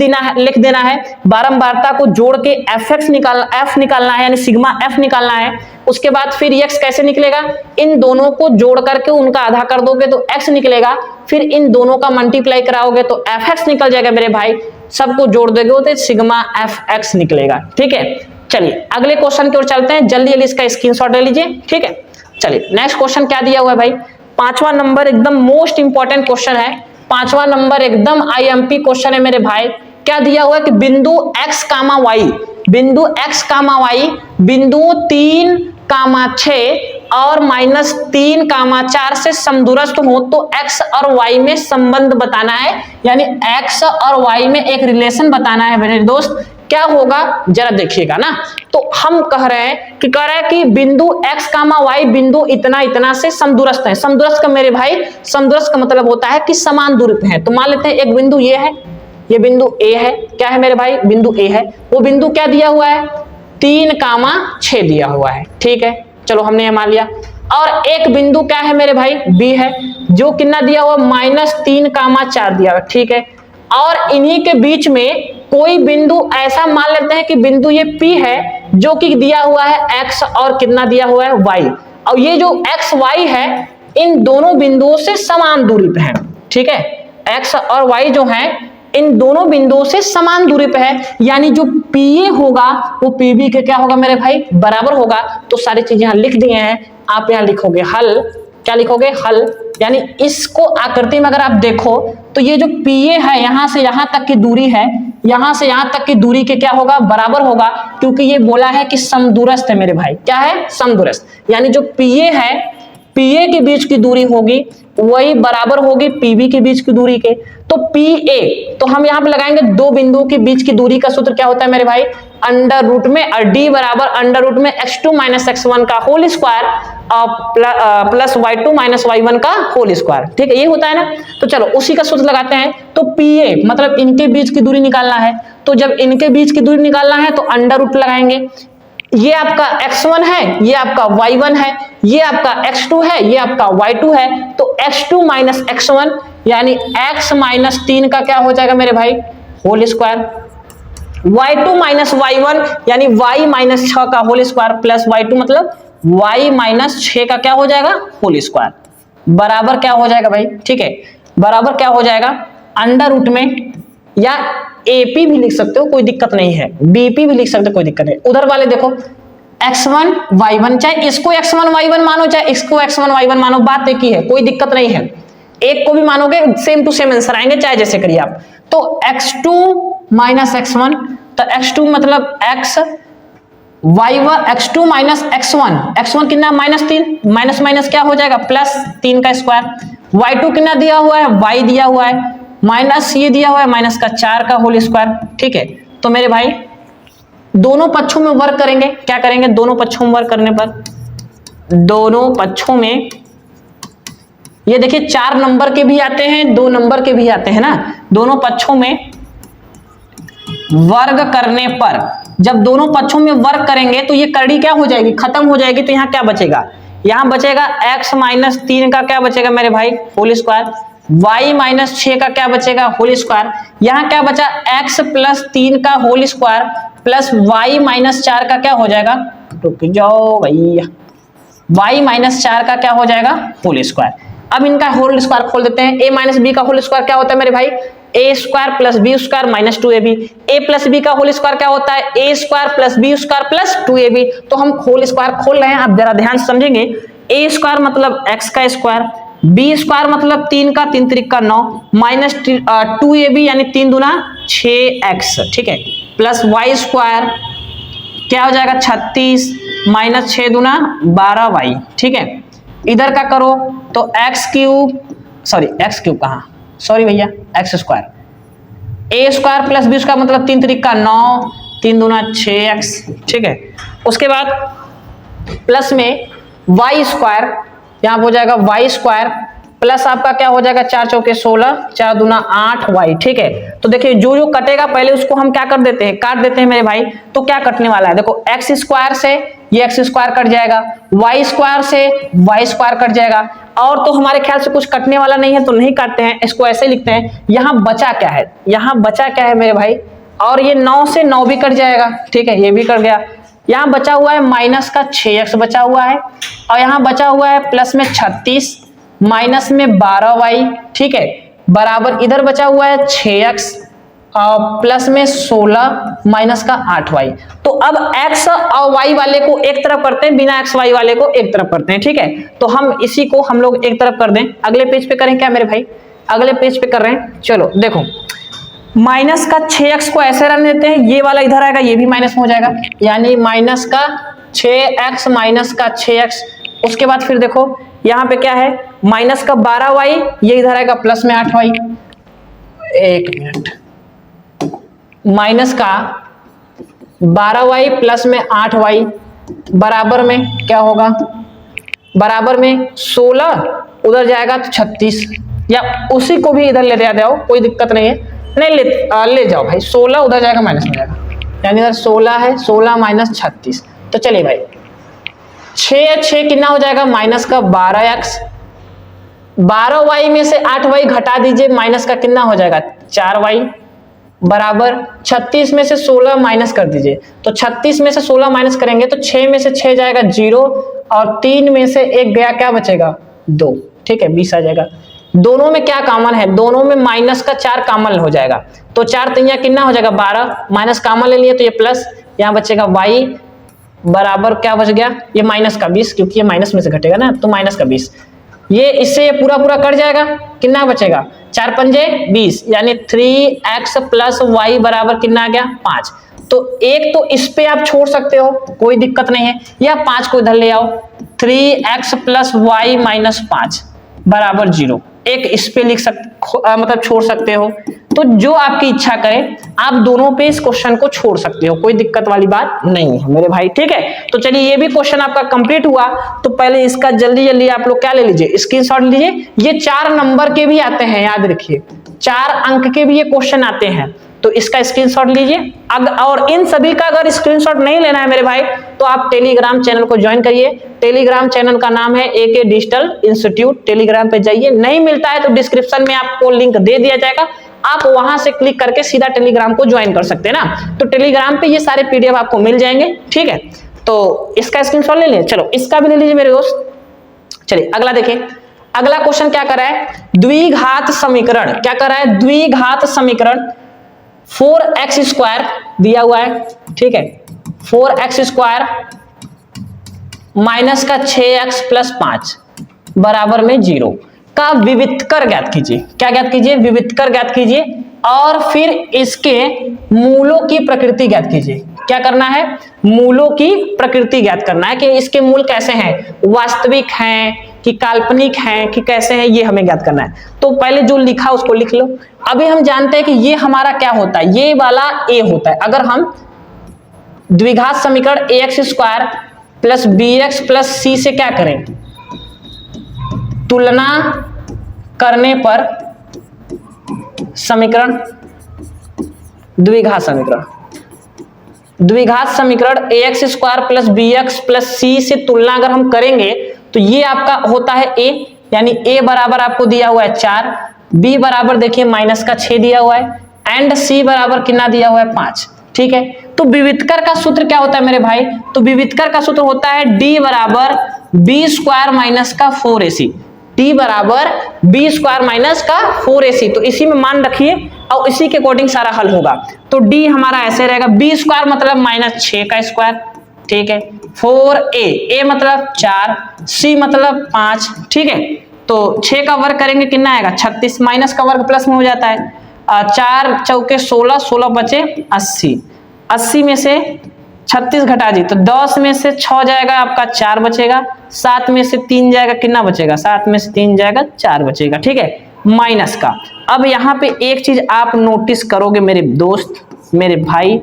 देना है। बारंबारता को जोड़ के एफ निकालना है, यानी सिग्मा एफ निकालना है। उसके बाद फिर एक्स कैसे निकलेगा? इन दोनों को जोड़ करके उनका आधा कर दोगे तो एक्स निकलेगा। फिर इन दोनों का मल्टीप्लाई कराओगे तो एफ एक्स निकल जाएगा मेरे भाई। सबको जोड़ दोगे तो सिग्मा एफ एक्स निकलेगा, ठीक है। चलिए अगले क्वेश्चन की ओर चलते हैं। जल्दी जल्दी इसका स्क्रीनशॉट ले लीजिए, ठीक है। चलिए नेक्स्ट क्वेश्चन क्या दिया हुआ है भाई? 5वां नंबर एकदम मोस्ट इंपॉर्टेंट क्वेश्चन है। 5वां नंबर एकदम आईएमपी क्वेश्चन है मेरे भाई। क्या दिया हुआ है कि बिंदु x, y, बिंदु x, y, बिंदु 3, 6 और -3, 4 से समदूरस्थ हो तो x और y में संबंध बताना है। यानी x और y में एक रिलेशन बताना है मेरे दोस्त। क्या होगा जरा देखिएगा ना। तो हम कह रहे हैं कि बिंदु x, y बिंदु इतना इतना से समदूरस्थ है। समदूरस्थ का मेरे भाई, समदूरस्थ का मतलब होता है कि समान दूरी पे है। तो मान लेते हैं एक बिंदु ये है, ये बिंदु A है। क्या है मेरे भाई? बिंदु A है। वो बिंदु क्या दिया हुआ है? 3, 6 दिया हुआ है, ठीक है। चलो हमने ये मान लिया। और एक बिंदु क्या है मेरे भाई? B है, जो कितना दिया हुआ? -3, 4 दिया हुआ, ठीक है। और इन्हीं के बीच में कोई बिंदु ऐसा मान लेते हैं कि बिंदु ये P है, जो कि दिया हुआ है x और कितना दिया हुआ है? y। और ये जो x, y है इन दोनों बिंदुओं से समान दूरी पे है, ठीक है। x और y जो है इन दोनों बिंदुओं से समान दूरी पे है। यानी जो PA होगा वो PB के क्या होगा मेरे भाई? बराबर होगा। तो सारी चीजें यहाँ लिख दिए हैं। आप यहाँ लिखोगे हल। क्या लिखोगे? हल। यानी इसको आकृति में अगर आप देखो तो ये जो PA है यहां से यहां तक की दूरी है, यहां से यहां तक की दूरी के क्या होगा? बराबर होगा। क्योंकि ये बोला है कि समदूरस्थ है मेरे भाई। क्या है? समदूरस्थ। यानी जो PA है, PA के बीच की दूरी होगी वही बराबर होगी PB के बीच की दूरी के। तो पी ए, तो हम यहाँ पे लगाएंगे दो बिंदुओं के बीच की दूरी का सूत्र क्या होता है मेरे भाई, अंडर रूट में डी बराबर अंडर रूट में x2 माइनस x1 का whole square plus y2 minus y1 का होल स्क्वायर। ठीक है, ये होता है ना। तो चलो उसी का सूत्र लगाते हैं। तो PA मतलब इनके बीच की दूरी निकालना है, तो जब इनके बीच की दूरी निकालना है तो अंडर रूट लगाएंगे। ये आपका x1 है, ये आपका y1 है, ये आपका x2 है, ये आपका y2 है। तो x2 माइनस x1 यानी x माइनस 3 का क्या हो जाएगा मेरे भाई, whole square. y2 minus y1 यानी y माइनस 6 का होल स्क्वायर प्लस y2 मतलब y माइनस 6 का क्या हो जाएगा, होल स्क्वायर बराबर क्या हो जाएगा भाई। ठीक है, बराबर क्या हो जाएगा, अंडर रूट में, या AP भी लिख सकते हो कोई दिक्कत नहीं है, BP भी लिख सकते हो कोई दिक्कत नहीं। उधर वाले देखो x1 y1, चाहे इसको x1 y1 मानो चाहे इसको x1 y1 मानो, बात एक ही है, कोई दिक्कत नहीं है। एक को भी मानोगे सेम टू सेम आंसर आएंगे, चाहे जैसे करिए आप। तो x2 माइनस x1, तो x2 मतलब x y1, x2 minus x1 कितना -3, माइनस माइनस क्या हो जाएगा प्लस 3 का स्क्वायर। y2 कितना दिया हुआ है, y दिया हुआ है, माइनस ये दिया हुआ है माइनस का 4 का होल स्क्वायर। ठीक है, तो मेरे भाई दोनों पक्षों में वर्क करेंगे, क्या करेंगे, दोनों पक्षों में वर्क करने पर, दोनों पक्षों में ये देखिए 4 नंबर के भी आते हैं 2 नंबर के भी आते हैं ना, दोनों पक्षों में वर्ग करने पर, जब दोनों पक्षों में वर्ग करेंगे तो ये कड़ी क्या हो जाएगी, खत्म हो जाएगी। तो यहाँ क्या बचेगा, यहाँ बचेगा x माइनस 3 का क्या बचेगा मेरे भाई, होल स्क्वायर, y माइनस 6 का क्या बचेगा, होल स्क्वायर। यहाँ क्या बचा, x प्लस 3 का whole square plus y minus 4 का क्या हो जाएगा, रुक जाओ भैया, y माइनस 4 का क्या हो जाएगा, होल स्क्वायर। अब इनका होल स्क्वायर खोल देते हैं। a माइनस बी का होल स्क्वायर क्या होता है मेरे भाई, a square plus B square minus 2ab। a plus B का होल स्क्वायर क्या होता है, a square plus B square plus 2ab। तो हम होल स्क्वायर खोल रहे हैं, आप जरा ध्यान से समझेंगे। a स्क्वायर मतलब x का स्क्वायर, b स्क्वायर मतलब 3 का 3 त्रिक का 9 माइनस 2ab यानी 3 दूना 6x। ठीक है, प्लस y स्क्वायर क्या हो जाएगा 36 माइनस 6 दूना 12y। ठीक है, इधर का करो तो x क्यूब कहाँ, सॉरी भैया, एक्स स्क्वायर, ए स्क्वायर प्लस बी स्क्वायर मतलब 3 त्रिक का 9 3 दूना 6x। ठीक है, उसके बाद प्लस में y स्क्वायर, यहाँ हो जाएगा y स्क्वायर प्लस आपका क्या हो जाएगा 4 चौके 16 4 दूना 8y। ठीक है, तो देखिए जो जो कटेगा पहले उसको हम क्या कर देते हैं, काट देते हैं मेरे भाई। तो क्या कटने वाला है, देखो x स्क्वायर से ये x स्क्वायर कट जाएगा, y स्क्वायर से y स्क्वायर कट जाएगा, और तो हमारे ख्याल से कुछ कटने वाला नहीं है तो नहीं काटते हैं, इसको ऐसे लिखते हैं। यहाँ बचा क्या है, यहाँ बचा क्या है मेरे भाई, और ये 9 से 9 भी कट जाएगा। ठीक है, ये भी कट गया। यहाँ बचा हुआ है माइनस का 6x बचा हुआ है, और यहाँ बचा हुआ है प्लस में 36 माइनस में 12y। ठीक है, बराबर इधर बचा हुआ है 6x और प्लस में 16 माइनस का 8y। तो अब x और y वाले को एक तरफ करते हैं, बिना x y वाले को एक तरफ करते हैं। ठीक है, तो हम इसी को हम लोग एक तरफ कर दें। अगले पेज पे करें क्या मेरे भाई, अगले पेज पे कर रहे हैं। चलो देखो, माइनस का 6x को ऐसे रन देते हैं, ये वाला इधर आएगा, ये भी माइनस हो जाएगा, यानी माइनस का 6x माइनस का 6x। उसके बाद फिर देखो यहाँ पे क्या है, माइनस का 12y, ये इधर आएगा प्लस में 8y। एक मिनट, माइनस का 12y प्लस में 8y बराबर में क्या होगा, बराबर में 16, उधर जाएगा तो 36, या उसी को भी इधर ले जाओ, कोई दिक्कत नहीं है, नहीं ले जाओ भाई, 16 उधर जाएगा माइनस में जाएगा, यानी इधर 16 है, 16 माइनस 36। तो चलिए भाई 6 कितना हो जाएगा, माइनस का 12x, 12y में से 8y घटा दीजिए, माइनस का कितना हो जाएगा 4y बराबर 36 में से 16 माइनस कर दीजिए। तो 36 में से 16 माइनस करेंगे तो 6 में से 6 जाएगा 0, और 3 में से 1 गया, क्या बचेगा 2। ठीक है, 20 आ जाएगा। दोनों में क्या कॉमन है, दोनों में माइनस का 4 कॉमन हो जाएगा, तो 4 3 कितना हो जाएगा 12, माइनस कॉमन ले लिए तो ये प्लस, यहाँ बचेगा y बराबर क्या बच गया, ये माइनस का 20, क्योंकि ये माइनस में से घटेगा ना, तो माइनस का 20। ये इससे ये पूरा पूरा कट जाएगा, कितना बचेगा 4 पंजे 20, यानी 3x प्लस वाई बराबर कितना आ गया 5। तो एक तो इस पे आप छोड़ सकते हो, कोई दिक्कत नहीं है, या 5 को इधर ले आओ, 3x प्लस वाई माइनस 5 बराबर 0, एक इस पे लिख मतलब छोड़ सकते हो। तो जो आपकी इच्छा करे आप दोनों पे इस क्वेश्चन को छोड़ सकते हो, कोई दिक्कत वाली बात नहीं है मेरे भाई, ठीक है। तो चलिए ये भी क्वेश्चन आपका कंप्लीट हुआ। तो पहले इसका जल्दी जल्दी आप लोग क्या ले लीजिए, स्क्रीनशॉट लीजिए। ये 4 नंबर के भी आते हैं, याद रखिए 4 अंक के भी ये क्वेश्चन आते हैं, तो इसका स्क्रीनशॉट लीजिए। और इन सभी का अगर स्क्रीनशॉट नहीं लेना है मेरे भाई तो आप टेलीग्राम चैनल को ज्वाइन करिए। टेलीग्राम चैनल का नाम है AK डिजिटल इंस्टीट्यूट। टेलीग्राम पे जाइए, नहीं मिलता है तो डिस्क्रिप्शन में आपको लिंक दे दिया जाएगा, आप वहां से क्लिक करके सीधा टेलीग्राम को ज्वाइन कर सकते हैं ना। तो टेलीग्राम पे ये सारे PDF आपको मिल जाएंगे, ठीक है। तो इसका स्क्रीनशॉट ले लें, चलो इसका भी ले लीजिए मेरे दोस्त। चलिए अगला देखिए, अगला क्वेश्चन क्या कर रहा है, द्विघात समीकरण। क्या कर रहा है, द्विघात समीकरण 4x स्क्वायर दिया हुआ है, ठीक है। 4x स्क्वायर माइनस का 6x प्लस 5 बराबर में 0 का विवितकर ज्ञात कीजिए। क्या ज्ञात कीजिए, विवितकर ज्ञात कीजिए, और फिर इसके मूलों की प्रकृति ज्ञात कीजिए। क्या करना है, मूलों की प्रकृति ज्ञात करना है कि इसके मूल कैसे हैं, वास्तविक हैं कि काल्पनिक हैं कि कैसे हैं, ये हमें ज्ञात करना है। तो पहले जो लिखा उसको लिख लो। अभी हम जानते हैं कि ये हमारा क्या होता है, ये वाला a होता है। अगर हम द्विघात समीकरण ax square plus bx plus c से क्या करें, तुलना करने पर समीकरण, द्विघात समीकरण, द्विघात समीकरण ax square plus bx plus c से तुलना अगर हम करेंगे तो ये आपका होता है a, यानी a बराबर आपको दिया हुआ है 4, b बराबर देखिए माइनस का 6 दिया हुआ है, एंड c बराबर कितना दिया हुआ है 5, ठीक है। तो विवितकर का सूत्र क्या होता है मेरे भाई, तो विवितकर का सूत्र होता है d बराबर b स्क्वायर माइनस का 4ac, d बराबर b स्क्वायर माइनस का 4ac। तो इसी में मान रखिए और इसी के अकॉर्डिंग सारा हल होगा। तो d हमारा ऐसे रहेगा, b स्क्वायर मतलब माइनस 6 का स्क्वायर, ठीक है, 4a, a मतलब 4, c मतलब 5, ठीक है। तो 6 का वर्ग करेंगे कितना आएगा 36, माइनस का वर्ग प्लस में हो जाता है, 4 चौके 16, 16 बचे 80, 80 में से 36 घटा दी तो 10 में से 6 जाएगा आपका 4 बचेगा, 7 में से 3 जाएगा कितना बचेगा, 7 में से 3 जाएगा 4 बचेगा, ठीक है, माइनस का। अब यहाँ पे एक चीज आप नोटिस करोगे मेरे दोस्त मेरे भाई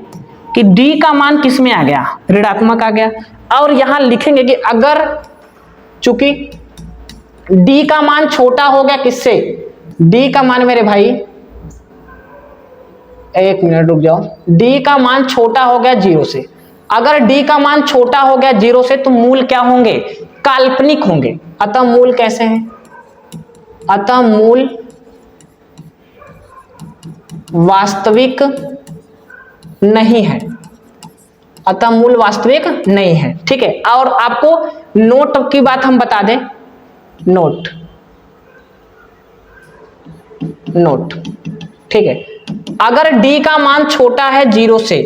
कि d का मान किस में आ गया, ऋणात्मक आ गया। और यहां लिखेंगे कि अगर चूंकि d का मान छोटा हो गया किससे, d का मान मेरे भाई, एक मिनट रुक जाओ, d का मान छोटा हो गया 0 से। अगर d का मान छोटा हो गया 0 से तो मूल क्या होंगे, काल्पनिक होंगे। अतः मूल कैसे हैं, अतः मूल वास्तविक नहीं है, अतः मूल वास्तविक नहीं है, ठीक है। और आपको नोट की बात हम बता दें, नोट नोट, ठीक है। अगर d का मान छोटा है 0 से,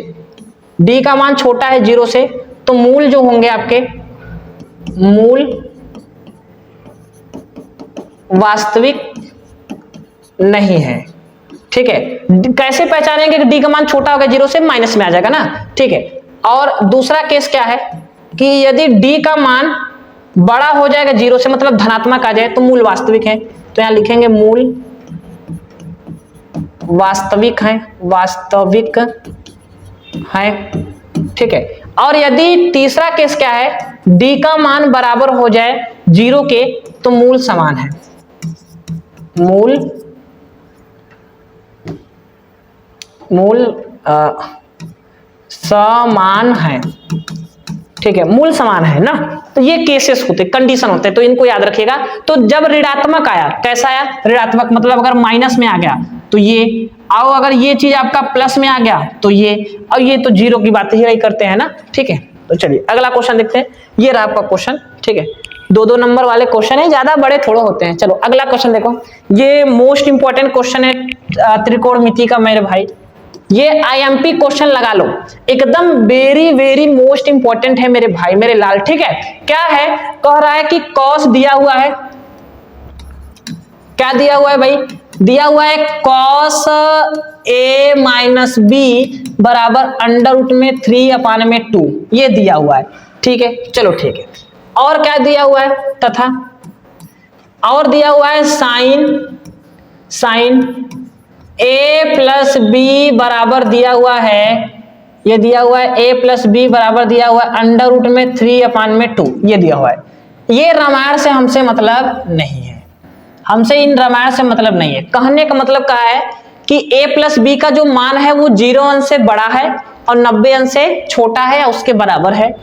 d का मान छोटा है 0 से तो मूल जो होंगे आपके, मूल वास्तविक नहीं है, ठीक है। कैसे पहचानेंगे कि d का मान छोटा होगा 0 से, माइनस में आ जाएगा ना, ठीक है। और दूसरा केस क्या है कि यदि d का मान बड़ा हो जाएगा 0 से, मतलब धनात्मक आ जाए तो मूल वास्तविक है। तो यहां लिखेंगे मूल वास्तविक है, वास्तविक है, ठीक है। और यदि तीसरा केस क्या है, d का मान बराबर हो जाए 0 के तो मूल समान है, मूल समान है, ठीक है, मूल समान है ना। तो ये केसेस होते, कंडीशन होते हैं, तो इनको याद रखिएगा। तो जब ऋणात्मक आया, कैसा आया, ऋणात्मक मतलब अगर माइनस में आ गया तो ये, और अगर ये चीज आपका प्लस में आ गया तो ये, और ये तो 0 की बात ही नहीं करते हैं ना, ठीक है। तो चलिए अगला क्वेश्चन देखते हैं। ये रहा आपका क्वेश्चन, ठीक है, 2-2 नंबर वाले क्वेश्चन है, ज्यादा बड़े थोड़े होते हैं। चलो अगला क्वेश्चन देखो, ये मोस्ट इंपॉर्टेंट क्वेश्चन है त्रिकोणमिति का मेरे भाई, ये IMP क्वेश्चन लगा लो, एकदम वेरी वेरी मोस्ट इंपॉर्टेंट है मेरे भाई मेरे लाल, ठीक है। क्या है, कह रहा है कि कॉस दिया हुआ है, क्या दिया हुआ है भाई, दिया हुआ है कॉस a माइनस b बराबर अंडर रूट में 3/2, ये दिया हुआ है, ठीक है। चलो ठीक है, और क्या दिया हुआ है, तथा और दिया हुआ है साइन a प्लस बी बराबर दिया हुआ है, ये दिया हुआ है a प्लस बी बराबर दिया हुआ है अंडर रूट में 3/2, ये दिया हुआ है। ये रामायण से हमसे मतलब नहीं है, हमसे इन रामायण से मतलब नहीं है। कहने का मतलब क्या है कि a प्लस बी का जो मान है वो 0 अंश से बड़ा है और 90 अंश से छोटा है या उसके बराबर है,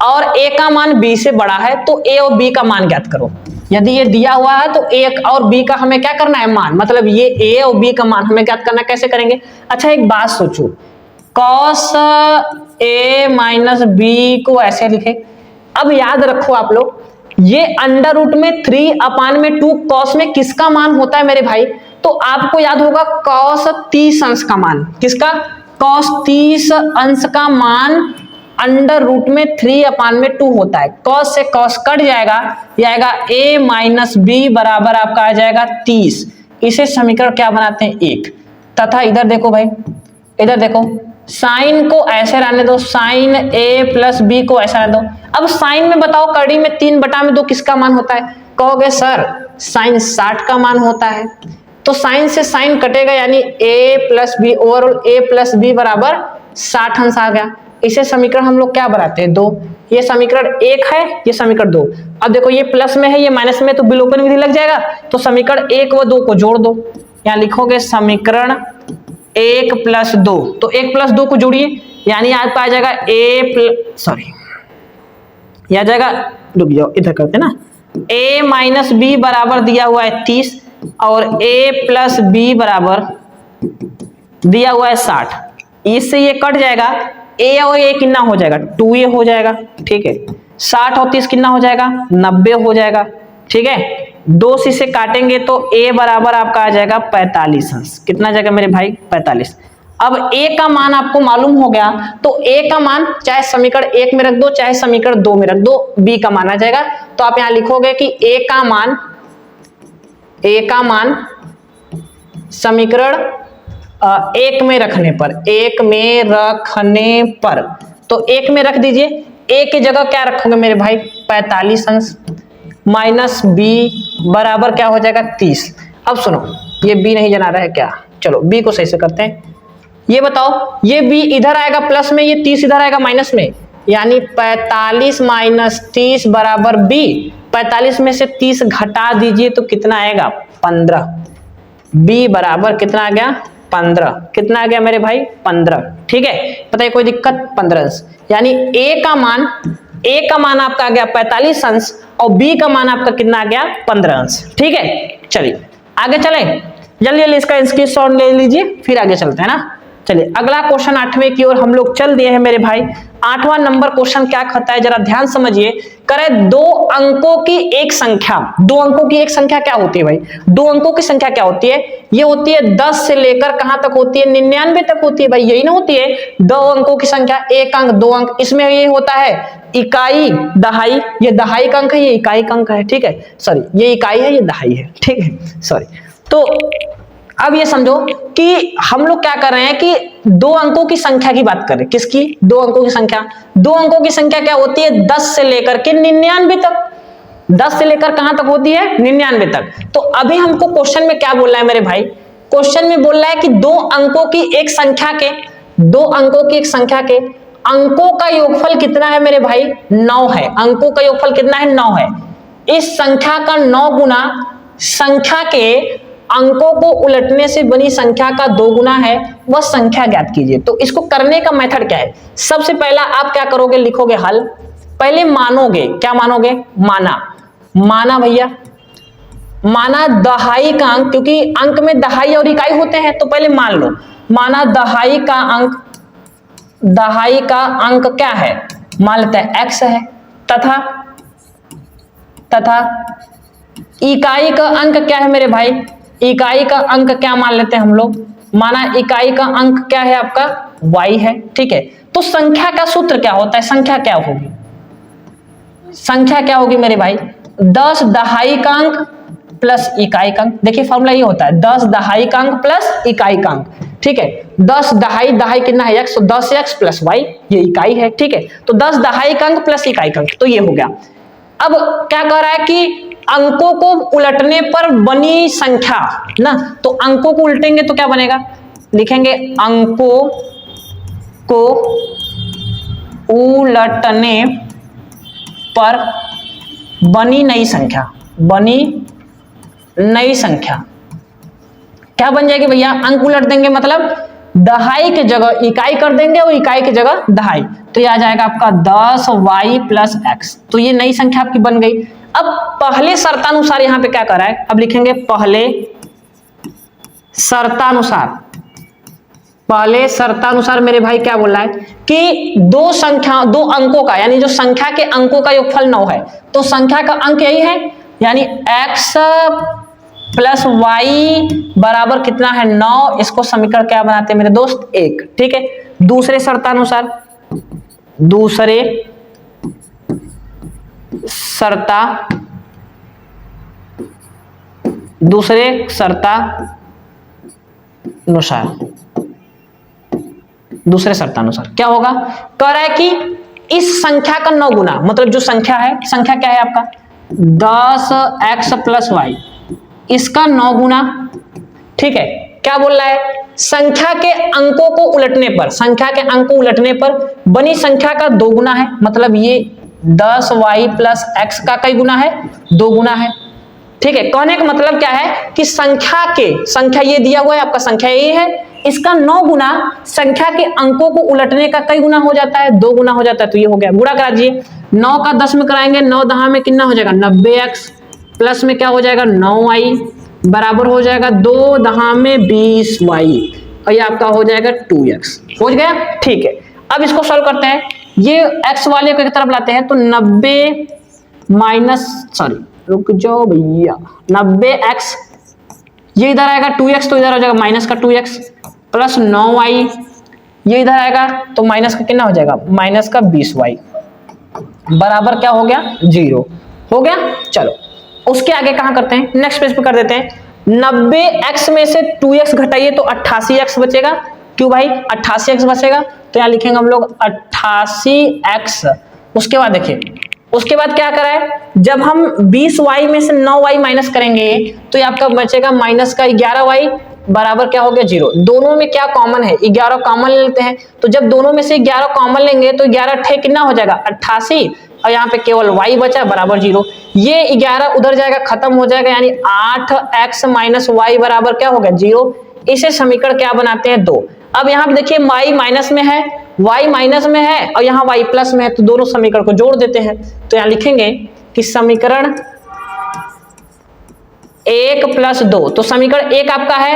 और a का मान b से बड़ा है, तो a और b का मान ज्ञात करो। यदि ये दिया हुआ है तो a और b का हमें क्या करना है, मान, मतलब ये a और b का मान हमें ज्ञात करना है। कैसे करेंगे? अच्छा एक बात सोचो, cos a माइनस बी को ऐसे लिखे। अब याद रखो आप लोग, ये अंडर रूट में 3/2 cos में किसका मान होता है मेरे भाई? तो आपको याद होगा cos 30 अंश का मान, किसका? cos 30 अंश का मान अंडर रूट में 3/2 होता है। cos से cos कट जाएगा, ये आएगा a माइनस बी बराबर आपका आ जाएगा 30। इसे समीकरण क्या बनाते हैं? 1। तथा इधर देखो भाई, इधर देखो, साइन को ऐसे रहने दो, साइन a प्लस बी को ऐसा रहने दो। अब साइन में बताओ, कड़ी में 3/2 किसका मान होता है? कहोगे सर साइन 60 का मान होता है, तो साइन से साइन कटेगा, यानी a plus B, overall a plus B बराबर 60 अंश आ गया। इसे समीकरण हम लोग क्या बनाते हैं? 2। ये समीकरण 1 है, ये समीकरण 2। अब देखो ये प्लस में है, ये माइनस में, तो विलोपन विधि लग जाएगा, तो समीकरण 1 व 2 को जोड़ दो। यहाँ लिखोगे समीकरण 1 प्लस 2, तो 1 प्लस 2 को जोड़िए, यानी आपका आ जाएगा यह आ जाएगा, रुक जाओ इधर करते ना, a माइनस बी बराबर दिया हुआ है 30 और a प्लस बी बराबर दिया हुआ है 60। इससे ये कट जाएगा, a और a कितना हो जाएगा? 2a हो जाएगा, ठीक है। 60 और 30 कितना हो जाएगा? 90 हो जाएगा, ठीक है। 2 से इसे काटेंगे तो a बराबर आपका आ जाएगा 45 अंश। कितना जाएगा मेरे भाई? 45। अब a का मान आपको मालूम हो गया, तो a का मान चाहे समीकरण 1 में रख दो चाहे समीकरण 2 में रख दो, b का मान आ जाएगा। तो आप यहां लिखोगे कि a का मान समीकरण 1 में रखने पर, 1 में रखने पर, तो 1 में रख दीजिए। a की जगह क्या रखोगे मेरे भाई? 45 अंश माइनस b बराबर क्या हो जाएगा? 30। अब सुनो, ये b नहीं जना रहा है क्या? चलो b को सही से करते हैं। ये बताओ, ये b इधर आएगा प्लस में, ये 30 इधर आएगा माइनस में, यानी 45 माइनस 30 बराबर b। 45 में से 30 घटा दीजिए तो कितना आएगा? 15। b बराबर कितना आ गया? 15। कितना आ गया मेरे भाई? 15, ठीक है। पता है कोई दिक्कत? 15 अंश, यानी a का मान आपका आ गया 45 अंश और b का मान आपका कितना आ गया? 15 अंश, ठीक है। चलिए आगे चलें, जल्दी जल्दी इसका स्क्रीनशॉट ले लीजिए, फिर आगे चलते हैं ना। चलिए अगला क्वेश्चन 8वें की ओर हम लोग चल दिए हैं मेरे भाई। 8वां नंबर क्वेश्चन क्या कहता है, जरा ध्यान समझिए। करें 2 अंकों की एक संख्या, 2 अंकों की एक संख्या क्या होती है भाई? 2 अंकों की संख्या क्या होती है? ये होती है 10 से लेकर कहां तक होती है? 99 तक होती है भाई, यही ना होती है 2 अंकों की संख्या। 1 अंक, 2 अंक, इसमें ये होता है इकाई दहाई, ये दहाई का अंक है, ये इकाई का अंक है, ठीक है। सॉरी, ये इकाई है, ये दहाई है, ठीक है, सॉरी। तो अब ये समझो कि हम लोग क्या कर रहे हैं कि 2 अंकों की संख्या की बात कर रहे हैं। किसकी? 2 अंकों की संख्या। 2 अंकों की संख्या क्या होती है? 10 से लेकर के 99 तक। 10 से लेकर कहां तक होती है? 99 तक। तो अभी हमको क्वेश्चन में क्या बोल रहा है मेरे भाई? क्वेश्चन में बोल रहा है कि 2 अंकों की एक संख्या के, 2 अंकों की एक संख्या के अंकों का योगफल कितना है मेरे भाई? 9 है। अंकों का योगफल कितना है? 9 है। इस संख्या का 9 गुना संख्या के अंकों को उलटने से बनी संख्या का 2 गुना है, वह संख्या ज्ञात कीजिए। तो इसको करने का मेथड क्या है? सबसे पहला आप क्या करोगे? लिखोगे हल। पहले मानोगे, क्या मानोगे? माना भैया, माना दहाई का अंक, क्योंकि अंक में दहाई और इकाई होते हैं, तो पहले मान लो। माना दहाई का अंक क्या है? मान लेते हैं x है, तथा इकाई का अंक क्या है मेरे भाई? इकाई का अंक क्या मान लेते हैं हम लोग? माना इकाई का अंक क्या है आपका? y है, ठीक है। तो संख्या का सूत्र क्या होता है? संख्या क्या होगी? संख्या क्या होगी मेरे भाई? 10 दहाई का अंक प्लस इकाई का अंक। देखिए फॉर्मूला ये होता है 10 दहाई का अंक प्लस इकाई का अंक, ठीक है। 10 दहाई कितना है? x, तो 10x प्लस y, ये इकाई है, ठीक है। तो 10 दहाई का अंक प्लस इकाई का अंक, तो ये हो गया। अब क्या कह रहा है कि अंकों को उलटने पर बनी संख्या ना, तो अंकों को उल्टेंगे तो क्या बनेगा, लिखेंगे अंकों को उलटने पर बनी नई संख्या, बनी नई संख्या क्या बन जाएगी भैया, अंक उलट देंगे मतलब दहाई के जगह इकाई कर देंगे और इकाई की जगह दहाई, तो ये आ जाएगा आपका 10y प्लस एक्स। तो ये नई संख्या आपकी बन गई। अब पहले शर्तानुसार यहां पे क्या करा है, अब लिखेंगे पहले शर्तानुसार, पहले शर्तानुसार मेरे भाई क्या बोल रहा है कि दो संख्या, दो अंकों का यानी जो संख्या के अंकों का योगफल 9 है, तो संख्या का अंक यही है यानी x प्लस वाई बराबर कितना है 9, इसको समीकरण क्या बनाते हैं मेरे दोस्त 1। ठीक है, दूसरे शर्तानुसार, दूसरे शर्तानुसार क्या होगा, कह रहा है कि इस संख्या का 9 गुना, मतलब जो संख्या है, संख्या क्या है आपका 10x प्लस वाई, इसका 9 गुना। ठीक है, क्या बोल रहा है, संख्या के अंकों को उलटने पर, संख्या के अंक को उलटने पर बनी संख्या का 2 गुना है, मतलब ये 10y प्लस एक्स का कई गुना है, 2 गुना है। ठीक है, कहने का मतलब क्या है कि संख्या ये दिया हुआ है आपका, संख्या ये है, इसका 9 गुना संख्या के अंकों को उलटने का कई गुना हो जाता है, 2 गुना हो जाता है, तो ये हो गया। गुणा करा दीजिए, 9 का 10 में कराएंगे, 9 दहा में कितना हो जाएगा 90x, प्लस में क्या हो जाएगा 9y बराबर हो जाएगा 2 दहा में 20y, और ये आपका हो जाएगा 2x। हो गया। ठीक है, अब इसको सॉल्व करते हैं, ये x वाले को एक तरफ लाते हैं, तो 90 माइनस, सॉरी रुक जाओ भैया, 90x ये इधर आएगा 2x, तो इधर हो जाएगा माइनस का 2x प्लस 9y, ये इधर आएगा तो माइनस का कितना हो जाएगा, माइनस का 20y बराबर क्या हो गया 0। हो गया। चलो उसके आगे कहां करते हैं, नेक्स्ट पेज पे कर देते हैं। 90x में से 2x घटाइए तो 88x बचेगा। क्यों भाई 88x बचेगा, तो यहां लिखेंगे हम लोग 88x। उसके बाद देखिए, उसके बाद क्या करा है, जब हम 20y में से 9y माइनस करेंगे तो ये आपका बचेगा माइनस का 11y बराबर क्या हो गया 0। दोनों में क्या कॉमन है, 11 कॉमन ले लेते हैं, तो जब दोनों में से 11 कॉमन लेंगे तो 11 ठे कितना हो जाएगा 88, और यहाँ पे केवल y बचा बराबर 0। ये 11 उधर जाएगा, खत्म हो जाएगा, यानी 8x माइनस वाई बराबर क्या हो गया 0। इसे समीकरण क्या बनाते हैं 2। अब यहाँ पे देखिए y माइनस में है, y माइनस में है और यहाँ y प्लस में है, तो दोनों समीकरण को जोड़ देते हैं। तो यहाँ लिखेंगे कि समीकरण 1 प्लस 2, तो समीकरण 1 आपका है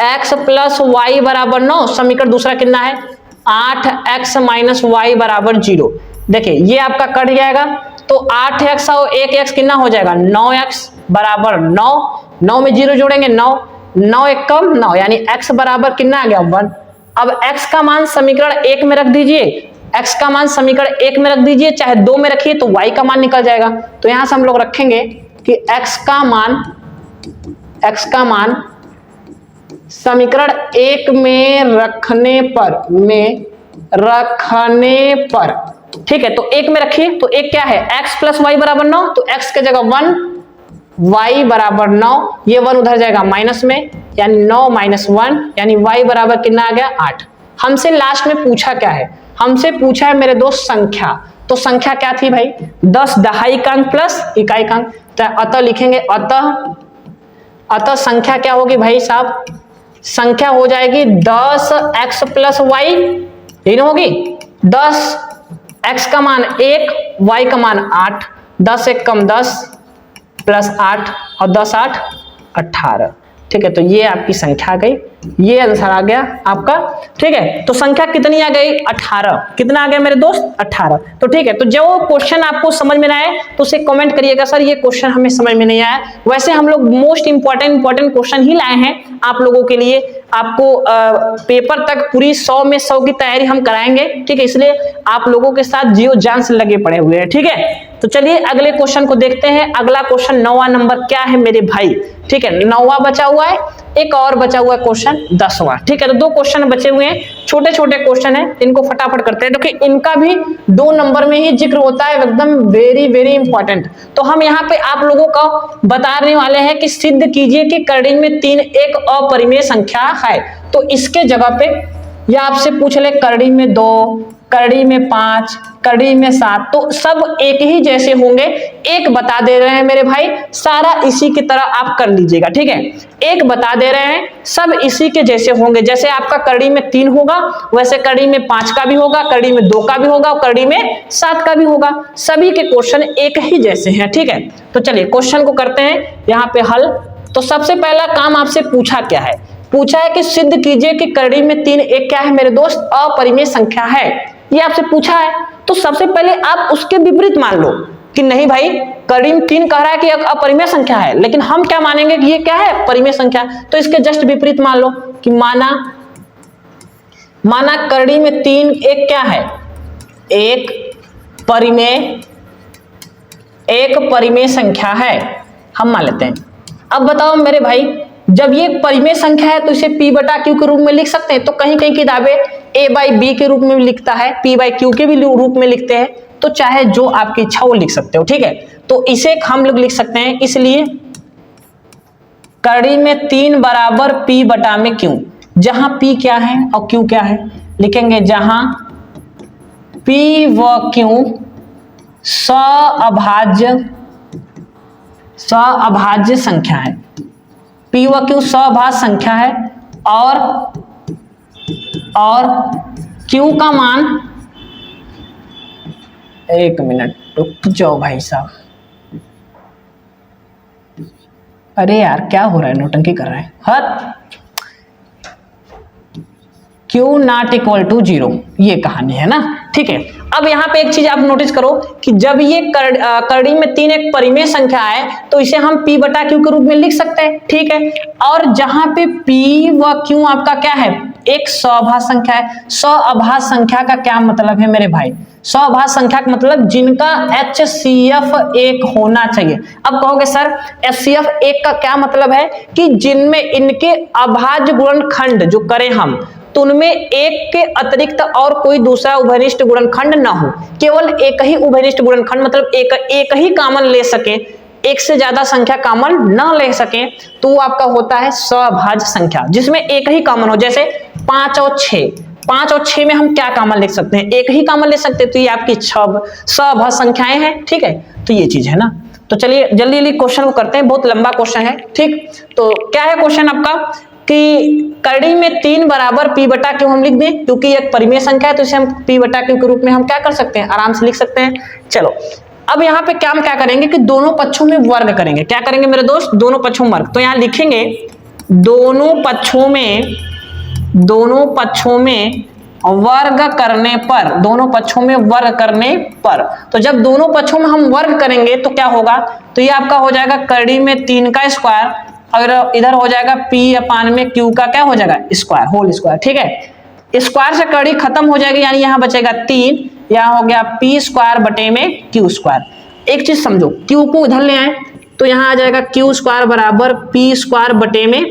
x प्लस वाई बराबर 9, समीकरण दूसरा कितना है 8x माइनस वाई बराबर 0। देखिए ये आपका कट जाएगा, तो 8x और 1x कितना हो जाएगा 9x बराबर 9, 9 में 0 जोड़ेंगे 9, 9 एक कम 9, यानी x बराबर कितना आ गया 1। अब x का मान समीकरण 1 में रख दीजिए, x का मान समीकरण 1 में रख दीजिए, चाहे 2 में रखिए तो y का मान निकल जाएगा। तो यहां से हम लोग रखेंगे कि x का मान समीकरण 1 में रखने पर, ठीक है, तो 1 में रखिए, तो 1 क्या है x प्लस वाई बराबर 9, तो x के जगह 1, y बराबर 9, ये 1 उधर जाएगा माइनस में, यानी 9 माइनस 1, यानी y बराबर कितना आ गया 8। हमसे लास्ट में पूछा क्या है, हमसे पूछा है मेरे दोस्त संख्या। तो संख्या क्या थी भाई 10 दहाई का अंक प्लस इकाई का अंक, तो अतः लिखेंगे अतः संख्या क्या होगी भाई साहब, संख्या हो जाएगी 10x प्लस वाई, यही ना होगी, 10x का मान 1, y का मान 8, 10 एक कम 10 प्लस 8 और 10 8 18। ठीक है, तो ये आपकी संख्या आ गई, ये आंसर आ गया आपका। ठीक है, तो संख्या कितनी आ गई 18। कितना आ गया मेरे दोस्त 18। तो ठीक है, तो जो क्वेश्चन आपको समझ में ना आए तो उसे कमेंट करिएगा सर ये क्वेश्चन हमें समझ में नहीं आया। वैसे हम लोग मोस्ट इंपॉर्टेंट क्वेश्चन ही लाए हैं आप लोगों के लिए, आपको पेपर तक पूरी 100 में 100 की तैयारी हम कराएंगे। ठीक है, इसलिए आप लोगों के साथ जियो जान से लगे पड़े हुए हैं। ठीक है, तो चलिए अगले क्वेश्चन को देखते हैं। अगला क्वेश्चन 9वां नंबर क्या है मेरे भाई। ठीक है, 9वां बचा हुआ है, एक और बचा हुआ क्वेश्चन 10वां। ठीक है, तो 2 क्वेश्चन बचे हुए हैं, छोटे छोटे क्वेश्चन है, इनको फटाफट करते हैं क्योंकि इनका भी 2 नंबर में ही जिक्र होता है, एकदम वेरी वेरी इंपॉर्टेंट। तो हम यहाँ पे आप लोगों को बताने वाले हैं कि सिद्ध कीजिए कि करड़ी में 3 एक अपरिमेय संख्या है। तो इसके जगह पे या आपसे पूछ ले करड़ी में 2, करड़ी में 5, करड़ी में 7, तो सब एक ही जैसे होंगे। एक बता दे रहे हैं मेरे भाई, सारा इसी की तरह आप कर लीजिएगा। ठीक है, एक बता दे रहे हैं, सब इसी के जैसे होंगे। जैसे आपका करड़ी में 3 होगा वैसे करड़ी में 5 का भी होगा, करड़ी में 2 का भी होगा और करड़ी में 7 का भी होगा। सभी के क्वेश्चन एक ही जैसे हैं। ठीक है, तो चलिए क्वेश्चन को करते हैं यहाँ पे हल। तो सबसे पहला काम आपसे पूछा क्या है, पूछा है कि सिद्ध कीजिए कि करड़ी में 3 एक क्या है मेरे दोस्त, अपरिमेय संख्या है। ये आपसे पूछा है, तो सबसे पहले आप उसके विपरीत मान लो कि नहीं भाई करड़ी में 3 कह रहा है कि अपरिमेय संख्या है, लेकिन हम क्या मानेंगे कि ये क्या है, परिमेय संख्या। तो इसके जस्ट विपरीत मान लो कि माना करड़ी में 3 एक क्या है, एक परिमेय संख्या है, हम मान लेते हैं। अब बताओ मेरे भाई, जब ये परिमेय संख्या है तो इसे p बटा q के रूप में लिख सकते हैं। तो कहीं कहीं किताबें a बाई b के रूप में भी लिखता है, p बाई q के भी रूप में लिखते हैं। तो चाहे जो आपकी इच्छा वो लिख सकते हो। ठीक है, तो इसे हम लोग लिख सकते हैं, इसलिए करड़ी में 3 बराबर p बटा में q। जहां p क्या है और q क्या है, लिखेंगे जहां p व q सअभाज्य संख्या है, p व q सअभाज्य संख्या है और q का मान, एक मिनट रुक जाओ भाई साहब, अरे यार क्या हो रहा है, नौटंकी कर रहा है हद। Q नॉट इक्वल टू 0, ये कहानी है ना। ठीक है, अब यहाँ पे एक चीज आप नोटिस करो कि जब ये करड़ी में 3 एक परिमेय संख्या है तो इसे हम p बटा q के रूप में लिख सकते हैं। ठीक है, और जहां पे p व q आपका क्या है, एक सअभाज्य संख्या है। सअभाज्य संख्या का क्या मतलब है मेरे भाई, सअभाज्य संख्या का मतलब जिनका HCF 1 होना चाहिए। अब कहोगे सर HCF 1 का क्या मतलब है, कि जिनमें इनके अभाज्य गुणनखंड जो करें हम तो उनमें एक के अतिरिक्त और कोई दूसरा उभयनिष्ठ गुणनखंड ना हो, केवल एक ही उभयनिष्ठ गुणनखंड, मतलब एक ही कॉमन ले सके, एक से ज्यादा संख्या कॉमन ना ले सके, तो आपका होता है सअभाज्य संख्या, जिसमें एक ही कॉमन हो। जैसे 5 और 6 में हम क्या कॉमन लिख सकते हैं, एक ही कॉमन ले सकते हैं, तो ये आपकी सअभाज्य संख्याएं हैं। ठीक है, तो ये चीज है ना। तो चलिए जल्दी जल्दी क्वेश्चन को करते हैं, बहुत लंबा क्वेश्चन है। ठीक, तो क्या है क्वेश्चन आपका कि करड़ी में 3 बराबर p बटा q हम लिख दें, क्योंकि एक परिमेय संख्या है तो इसे हम p बटा q के रूप में हम क्या कर सकते हैं, आराम से लिख सकते हैं। चलो अब यहाँ पे क्या करेंगे कि दोनों पक्षों में वर्ग करेंगे। क्या करेंगे मेरे दोस्त, दोनों पक्षों में वर्ग। तो यहाँ लिखेंगे दोनों पक्षों में वर्ग करने पर, दोनों पक्षों में वर्ग करने पर, तो जब दोनों पक्षों में हम वर्ग करेंगे तो क्या होगा, तो ये आपका हो जाएगा करड़ी में 3 का स्क्वायर, और इधर हो जाएगा p अपान में q का क्या हो जाएगा, स्क्वायर, होल स्क्वायर। ठीक है, स्क्वायर से करड़ी खत्म हो जाएगी, यानी यहाँ बचेगा 3, यहाँ हो गया p स्क्वायर बटे में q स्क्वायर। एक चीज समझो, q को इधर ले आए तो यहाँ आ जाएगा q स्क्वायर बराबर p स्क्वायर बटे में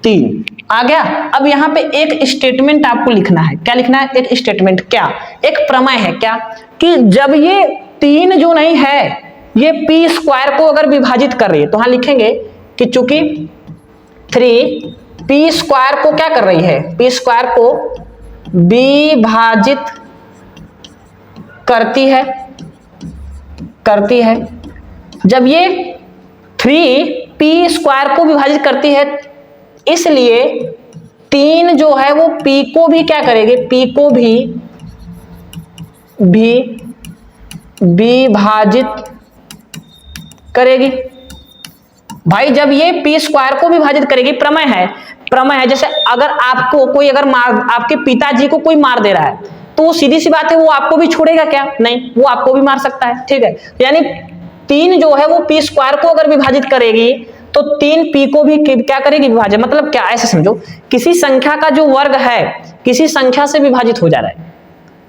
3 आ गया। अब यहाँ पे एक स्टेटमेंट आपको लिखना है। क्या लिखना है, एक स्टेटमेंट, क्या, एक प्रमेय है। क्या कि जब ये 3 जो नहीं है ये p स्क्वायर को अगर विभाजित कर रही है, तो यहाँ लिखेंगे कि चूंकि 3 p स्क्वायर को क्या कर रही है, p स्क्वायर को विभाजित करती है। जब ये 3 p स्क्वायर को विभाजित करती है, इसलिए 3 जो है वो p को भी क्या करेगी, p को भी विभाजित करेगी। भाई जब ये p स्क्वायर को विभाजित करेगी, प्रमेय है। जैसे अगर आपको कोई आपके पिताजी को कोई मार दे रहा है, तो सीधी सी बात है वो आपको भी छोड़ेगा क्या, नहीं, वो आपको भी मार सकता है। ठीक है, यानी 3 जो है वो p स्क्वायर को अगर विभाजित करेगी तो 3 p को भी क्या करेगी, विभाजन। मतलब क्या, ऐसे समझो, किसी संख्या का जो वर्ग है किसी संख्या से विभाजित हो जा रहा है,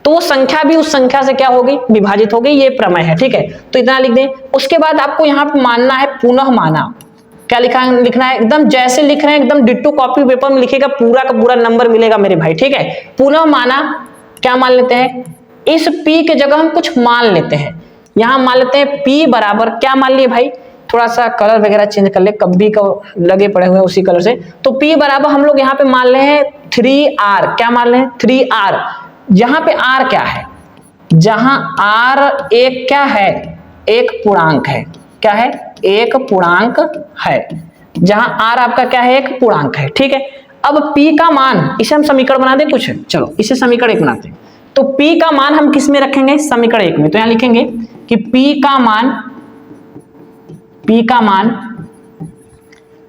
तो वो संख्या भी उस संख्या से क्या होगी, विभाजित होगी। ये प्रमेय है। ठीक है, तो इतना लिख दें। उसके बाद आपको यहाँ पे मानना है पुनः माना। क्या लिखना है, एकदम जैसे लिख रहे हैं एकदम डिट्टो कॉपी पेपर में लिखेगा, पूरा का पूरा नंबर मिलेगा मेरे भाई, ठीक है। पुनः माना, क्या मान लेते हैं, इस P के जगह हम कुछ मान लेते हैं, यहां मान लेते हैं P बराबर, क्या मान लिए भाई, थोड़ा सा कलर वगैरह चेंज कर ले, कभी का लगे पड़े हुए उसी कलर से। तो P बराबर हम लोग यहाँ पे मान ले हैं 3R, क्या मान ले हैं 3R। जहां पे R क्या है, जहां R एक क्या है, एक पूर्णांक है, क्या है, एक पूर्णांक है, जहां R आपका क्या है, एक पूर्णांक है, ठीक है। अब P का मान, इसे हम समीकरण बना दें कुछ, चलो इसे समीकरण 1 बनाते हैं। तो P का मान हम किस में रखेंगे, समीकरण 1 में। तो यहां लिखेंगे कि P का मान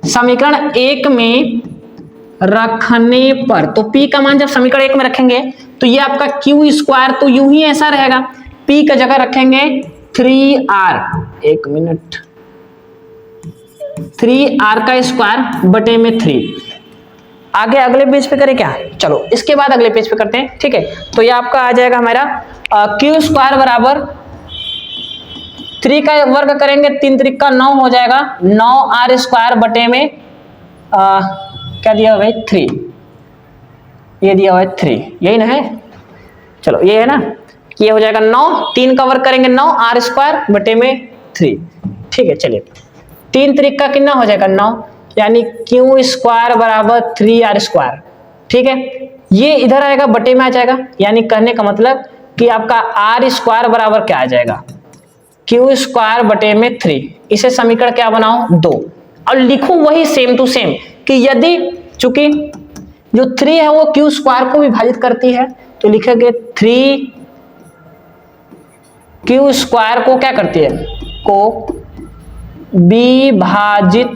समीकरण 1 में रखने पर, तो P का मान जब समीकरण 1 में रखेंगे तो ये आपका Q स्क्वायर तो यूं ही ऐसा रहेगा, P का जगह रखेंगे 3R, 1 मिनट, 3R का स्क्वायर बटे में 3। आगे अगले पेज पे करें क्या, चलो इसके बाद अगले पेज पे करते हैं, ठीक है। तो ये आपका आ जाएगा हमारा Q स्क्वायर बराबर 3 का वर्ग करेंगे, 3 त्रिक का 9 हो जाएगा, 9R स्क्वायर बटे में क्या दिया हुआ है 3, ये दिया हुआ है 3, यही ना है, चलो ये है ना, ये हो जाएगा 9, 3 का वर्ग करेंगे 9R स्क्वायर बटे में 3, ठीक है। चलिए 3 त्रिक का कितना हो जाएगा 9, यानी Q स्क्वायर बराबर 3R स्क्वायर, ठीक है। ये इधर आएगा बटे में आ जाएगा, यानी कहने का मतलब कि आपका R स्क्वायर बराबर क्या आ जाएगा, Q स्क्वायर बटे में 3। इसे समीकरण क्या बनाओ 2, और लिखो वही सेम टू सेम कि यदि चूंकि जो 3 है वो Q स्क्वायर को विभाजित करती है, तो लिखेंगे 3 Q स्क्वायर को क्या करती है, को विभाजित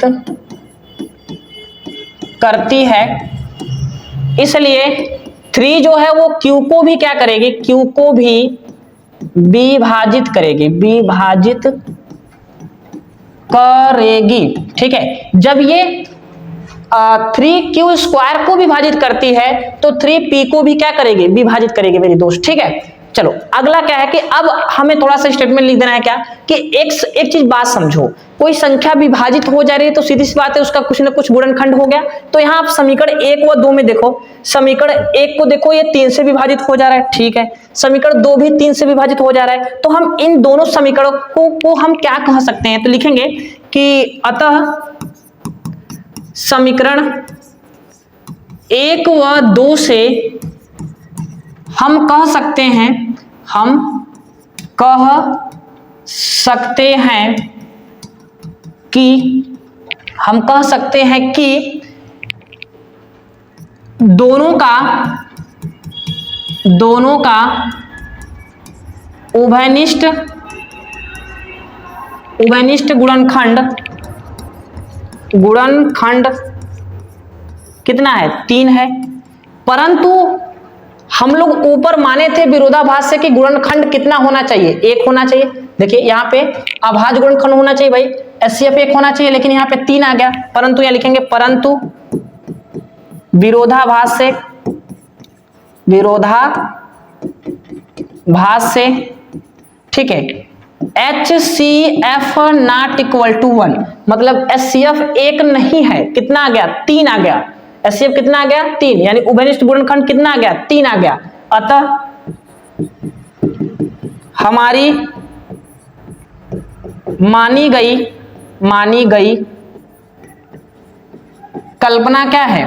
करती है, इसलिए 3 जो है वो Q को भी क्या करेगी, Q को भी विभाजित करेगी, विभाजित करेगी, ठीक है। जब ये 3Q स्क्वायर को विभाजित करती है तो 3P को भी क्या करेगी, विभाजित करेगी मेरे दोस्त, ठीक है। चलो अगला क्या है कि अब हमें थोड़ा सा स्टेटमेंट लिख देना है क्या, कि एक चीज बात समझो, कोई संख्या विभाजित हो जा रही है तो सीधी सी बात है उसका कुछ ना कुछ गुणनखंड हो गया। तो यहाँ आप समीकरण 1 व 2 में देखो, समीकरण 1 को देखो ये 3 से विभाजित हो जा रहा है, ठीक है, समीकरण 2 भी 3 से विभाजित हो जा रहा है, तो हम इन दोनों समीकरणों को हम क्या कह सकते हैं, तो लिखेंगे कि अतः समीकरण 1 व 2 से हम कह सकते हैं, हम कह सकते हैं कि दोनों का उभयनिष्ठ गुणनखंड कितना है, 3 है। परंतु हम लोग ऊपर माने थे विरोधाभास से कि गुणनखंड कितना होना चाहिए, 1 होना चाहिए। देखिए यहाँ पे अभाज्य गुणनखंड होना चाहिए भाई, HCF 1 होना चाहिए, लेकिन यहाँ पे 3 आ गया, परंतु यहाँ लिखेंगे परंतु विरोधाभास से, ठीक है, HCF नॉट इक्वल टू 1, मतलब HCF 1 नहीं है, कितना आ गया, 3 आ गया, HCF कितना आ गया 3, यानी उभयनिष्ठ गुणनखंड कितना आ गया, 3 आ गया। अतः हमारी मानी गई कल्पना क्या है,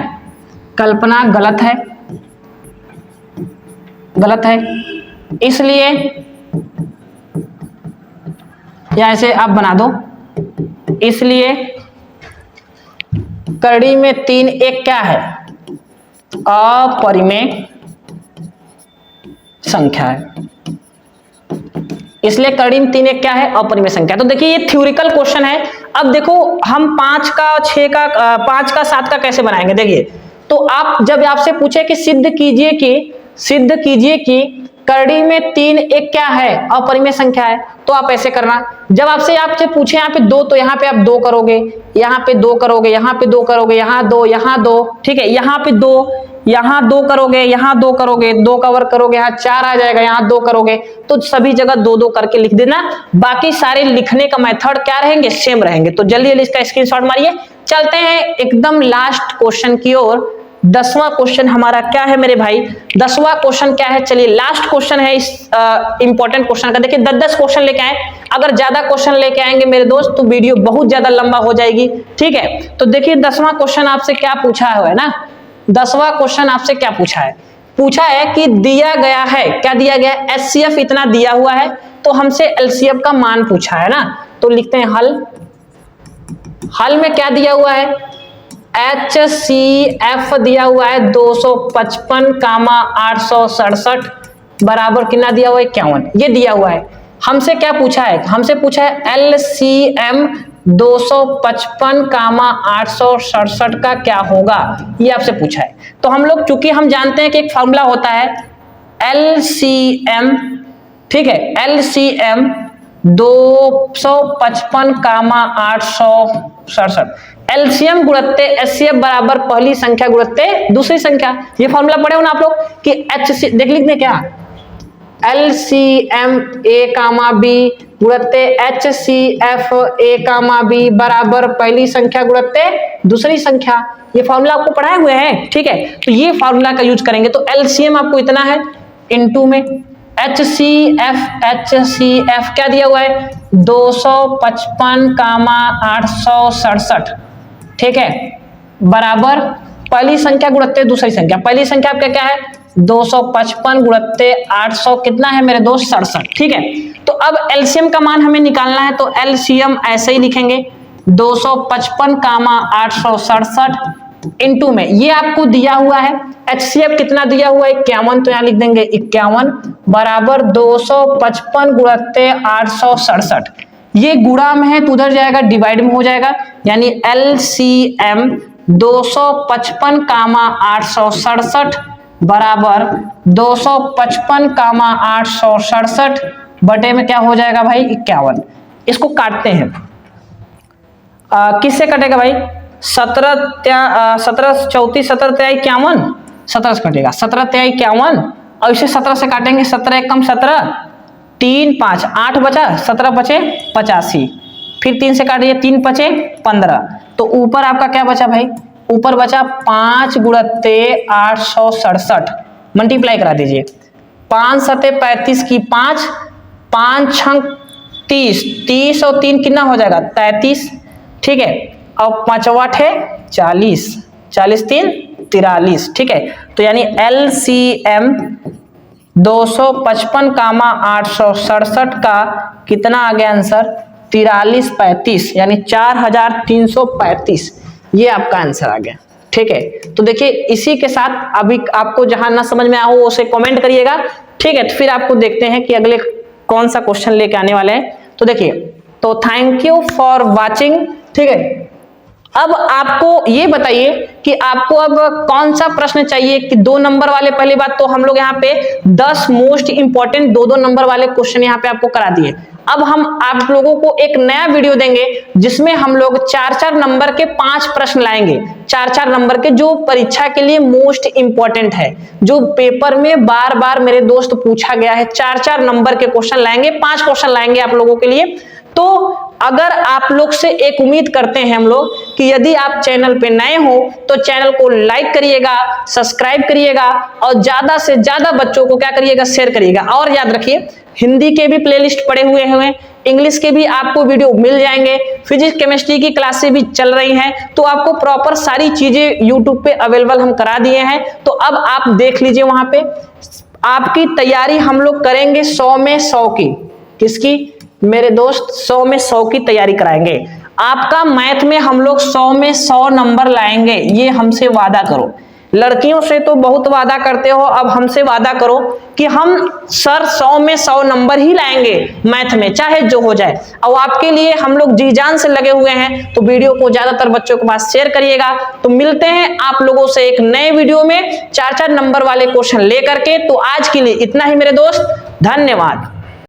कल्पना गलत है, इसलिए या ऐसे आप बना दो, इसलिए करड़ी में 3 एक क्या है, अपरिमेय संख्या है, इसलिए करड़ी में 3 एक क्या है, अपरिमेय संख्या। तो देखिए ये थ्योरिकल क्वेश्चन है। अब देखो हम 5 का 6 का 5 का 7 का कैसे बनाएंगे, देखिए तो आप जब आपसे पूछे कि सिद्ध कीजिए कि करड़ी में 3 एक क्या है, अपरिमेय संख्या है, तो आप ऐसे करना। जब आपसे पूछे यहाँ पे 2, तो यहाँ पे आप 2 करोगे, यहाँ पे 2 करोगे, यहाँ पे 2 करोगे, यहाँ 2, यहाँ 2, ठीक है, यहाँ पे 2, यहाँ 2 करोगे, यहाँ 2 करोगे, 2 कवर करोगे, यहाँ 4 आ जाएगा, यहाँ 2 करोगे, तो सभी जगह 2-2 करके लिख देना। बाकी सारे लिखने का मेथड क्या रहेंगे, सेम रहेंगे। तो जल्दी जल्दी इसका स्क्रीनशॉट मारिए। चलते हैं एकदम लास्ट क्वेश्चन की ओर। 10वां क्वेश्चन हमारा क्या है मेरे भाई, 10वां क्वेश्चन क्या है, चलिए लास्ट क्वेश्चन है इस इंपॉर्टेंट क्वेश्चन का। देखिए 10-10 क्वेश्चन लेके आए, अगर ज्यादा क्वेश्चन लेके आएंगे मेरे दोस्त तो वीडियो बहुत ज्यादा लंबा हो जाएगी, ठीक है। तो देखिए 10वां क्वेश्चन आपसे क्या पूछा है ना, 10वां क्वेश्चन आपसे क्या पूछा है, पूछा है कि दिया गया है, क्या दिया गया है, HCF इतना दिया हुआ है, तो हमसे LCF का मान पूछा है ना। तो लिखते हैं हल। हल में क्या दिया हुआ है, HCF दिया हुआ है 255,867 बराबर कितना दिया हुआ है, 51, ये दिया हुआ है। हमसे क्या पूछा है, हमसे पूछा है LCM 255,867 का क्या होगा, ये आपसे पूछा है। तो हम लोग चूंकि हम जानते हैं कि एक फॉर्मूला होता है LCM, ठीक है, LCM 255,867, LCM गुणत्ते HCF बराबर पहली संख्या गुणत्ते दूसरी संख्या। ये फॉर्मूला पढ़े हो ना आप लोग कि HC देख लिखने क्या, LCM A, B गुणत्ते HCF A, B बराबर पहली संख्या गुणत्ते दूसरी संख्या। ये फॉर्मूला आपको पढ़ाए हुए हैं, ठीक है। तो ये फॉर्मूला का यूज करेंगे। तो LCM आपको इतना है, इनटू में HCF क्या दिया हुआ है 255,867, ठीक है, बराबर पहली संख्या गुणत्ते दूसरी संख्या। पहली संख्या आपका क्या है 255 गुणत्ते 800 कितना है मेरे दोस्त 67, ठीक है। तो अब LCM का मान हमें निकालना है, तो LCM ऐसे ही लिखेंगे 255,867 इनटू में ये आपको दिया हुआ है HCF कितना दिया हुआ है 51, तो यहां लिख देंगे 51 बराबर 255 गुणत्ते 867। ये गुणा में है तो उधर जाएगा डिवाइड में हो जाएगा, यानी LCM 255,867 बराबर 255,867 बटे में क्या हो जाएगा भाई 51। इसको काटते हैं, किससे कटेगा भाई 17 34 17 तिहाई 51, 17 से कटेगा 17 तिहाई 51 और इसे 17 से काटेंगे, 17 एकम 17, 3 5 8 बचा, 17 बचे 85, फिर 3 से काटिए 3 बचे 15, तो ऊपर आपका क्या बचा भाई, ऊपर बचा 5 गुणत्ते 867, मल्टीप्लाई करा दीजिए, 5 सते 35 की 5, 5 छंग 30, 30 और 3 कितना हो जाएगा 33, ठीक है, और 5 है 40, 40 3 43, ठीक है। तो यानी LCM 255,867 का कितना आ गया आंसर 4335, यानी 4335, ये आपका आंसर आ गया, ठीक है। तो देखिए इसी के साथ अभी आपको जहां ना समझ में आया हो उसे कमेंट करिएगा, ठीक है। तो फिर आपको देखते हैं कि अगले कौन सा क्वेश्चन लेके आने वाले हैं। तो देखिए, तो थैंक यू फॉर वाचिंग, ठीक है। अब आपको ये बताइए कि आपको अब कौन सा प्रश्न चाहिए कि 2 नंबर वाले, पहली बात तो हम लोग यहाँ पे 10 मोस्ट इंपॉर्टेंट 2-2 नंबर वाले क्वेश्चन यहाँ पे आपको करा दिए। अब हम आप लोगों को एक नया वीडियो देंगे जिसमें हम लोग 4-4 नंबर के 5 प्रश्न लाएंगे, 4-4 नंबर के, जो परीक्षा के लिए मोस्ट इंपॉर्टेंट है, जो पेपर में बार बार मेरे दोस्त पूछा गया है। 4-4 नंबर के क्वेश्चन लाएंगे, 5 क्वेश्चन लाएंगे आप लोगों के लिए। तो अगर आप लोग से एक उम्मीद करते हैं हम लोग कि यदि आप चैनल पे नए हो तो चैनल को लाइक करिएगा, सब्सक्राइब करिएगा और ज्यादा से ज्यादा बच्चों को क्या करिएगा, शेयर करिएगा। और याद रखिए हिंदी के भी प्लेलिस्ट पड़े हुए हैं, इंग्लिश के भी आपको वीडियो मिल जाएंगे, फिजिक्स केमिस्ट्री की क्लासेस भी चल रही हैं, तो आपको प्रॉपर सारी चीजें यूट्यूब पे अवेलेबल हम करा दिए हैं। तो अब आप देख लीजिए, वहां पे आपकी तैयारी हम लोग करेंगे 100 में 100 की, किसकी मेरे दोस्त 100 में 100 की तैयारी कराएंगे। आपका मैथ में हम लोग 100 में 100 नंबर लाएंगे, ये हमसे वादा करो। लड़कियों से तो बहुत वादा करते हो, अब हमसे वादा करो कि हम सर 100 में 100 नंबर ही लाएंगे मैथ में, चाहे जो हो जाए। और आपके लिए हम लोग जी जान से लगे हुए हैं, तो वीडियो को ज्यादातर बच्चों के पास शेयर करिएगा। तो मिलते हैं आप लोगों से एक नए वीडियो में 4-4 नंबर वाले क्वेश्चन लेकर के। तो आज के लिए इतना ही मेरे दोस्त, धन्यवाद।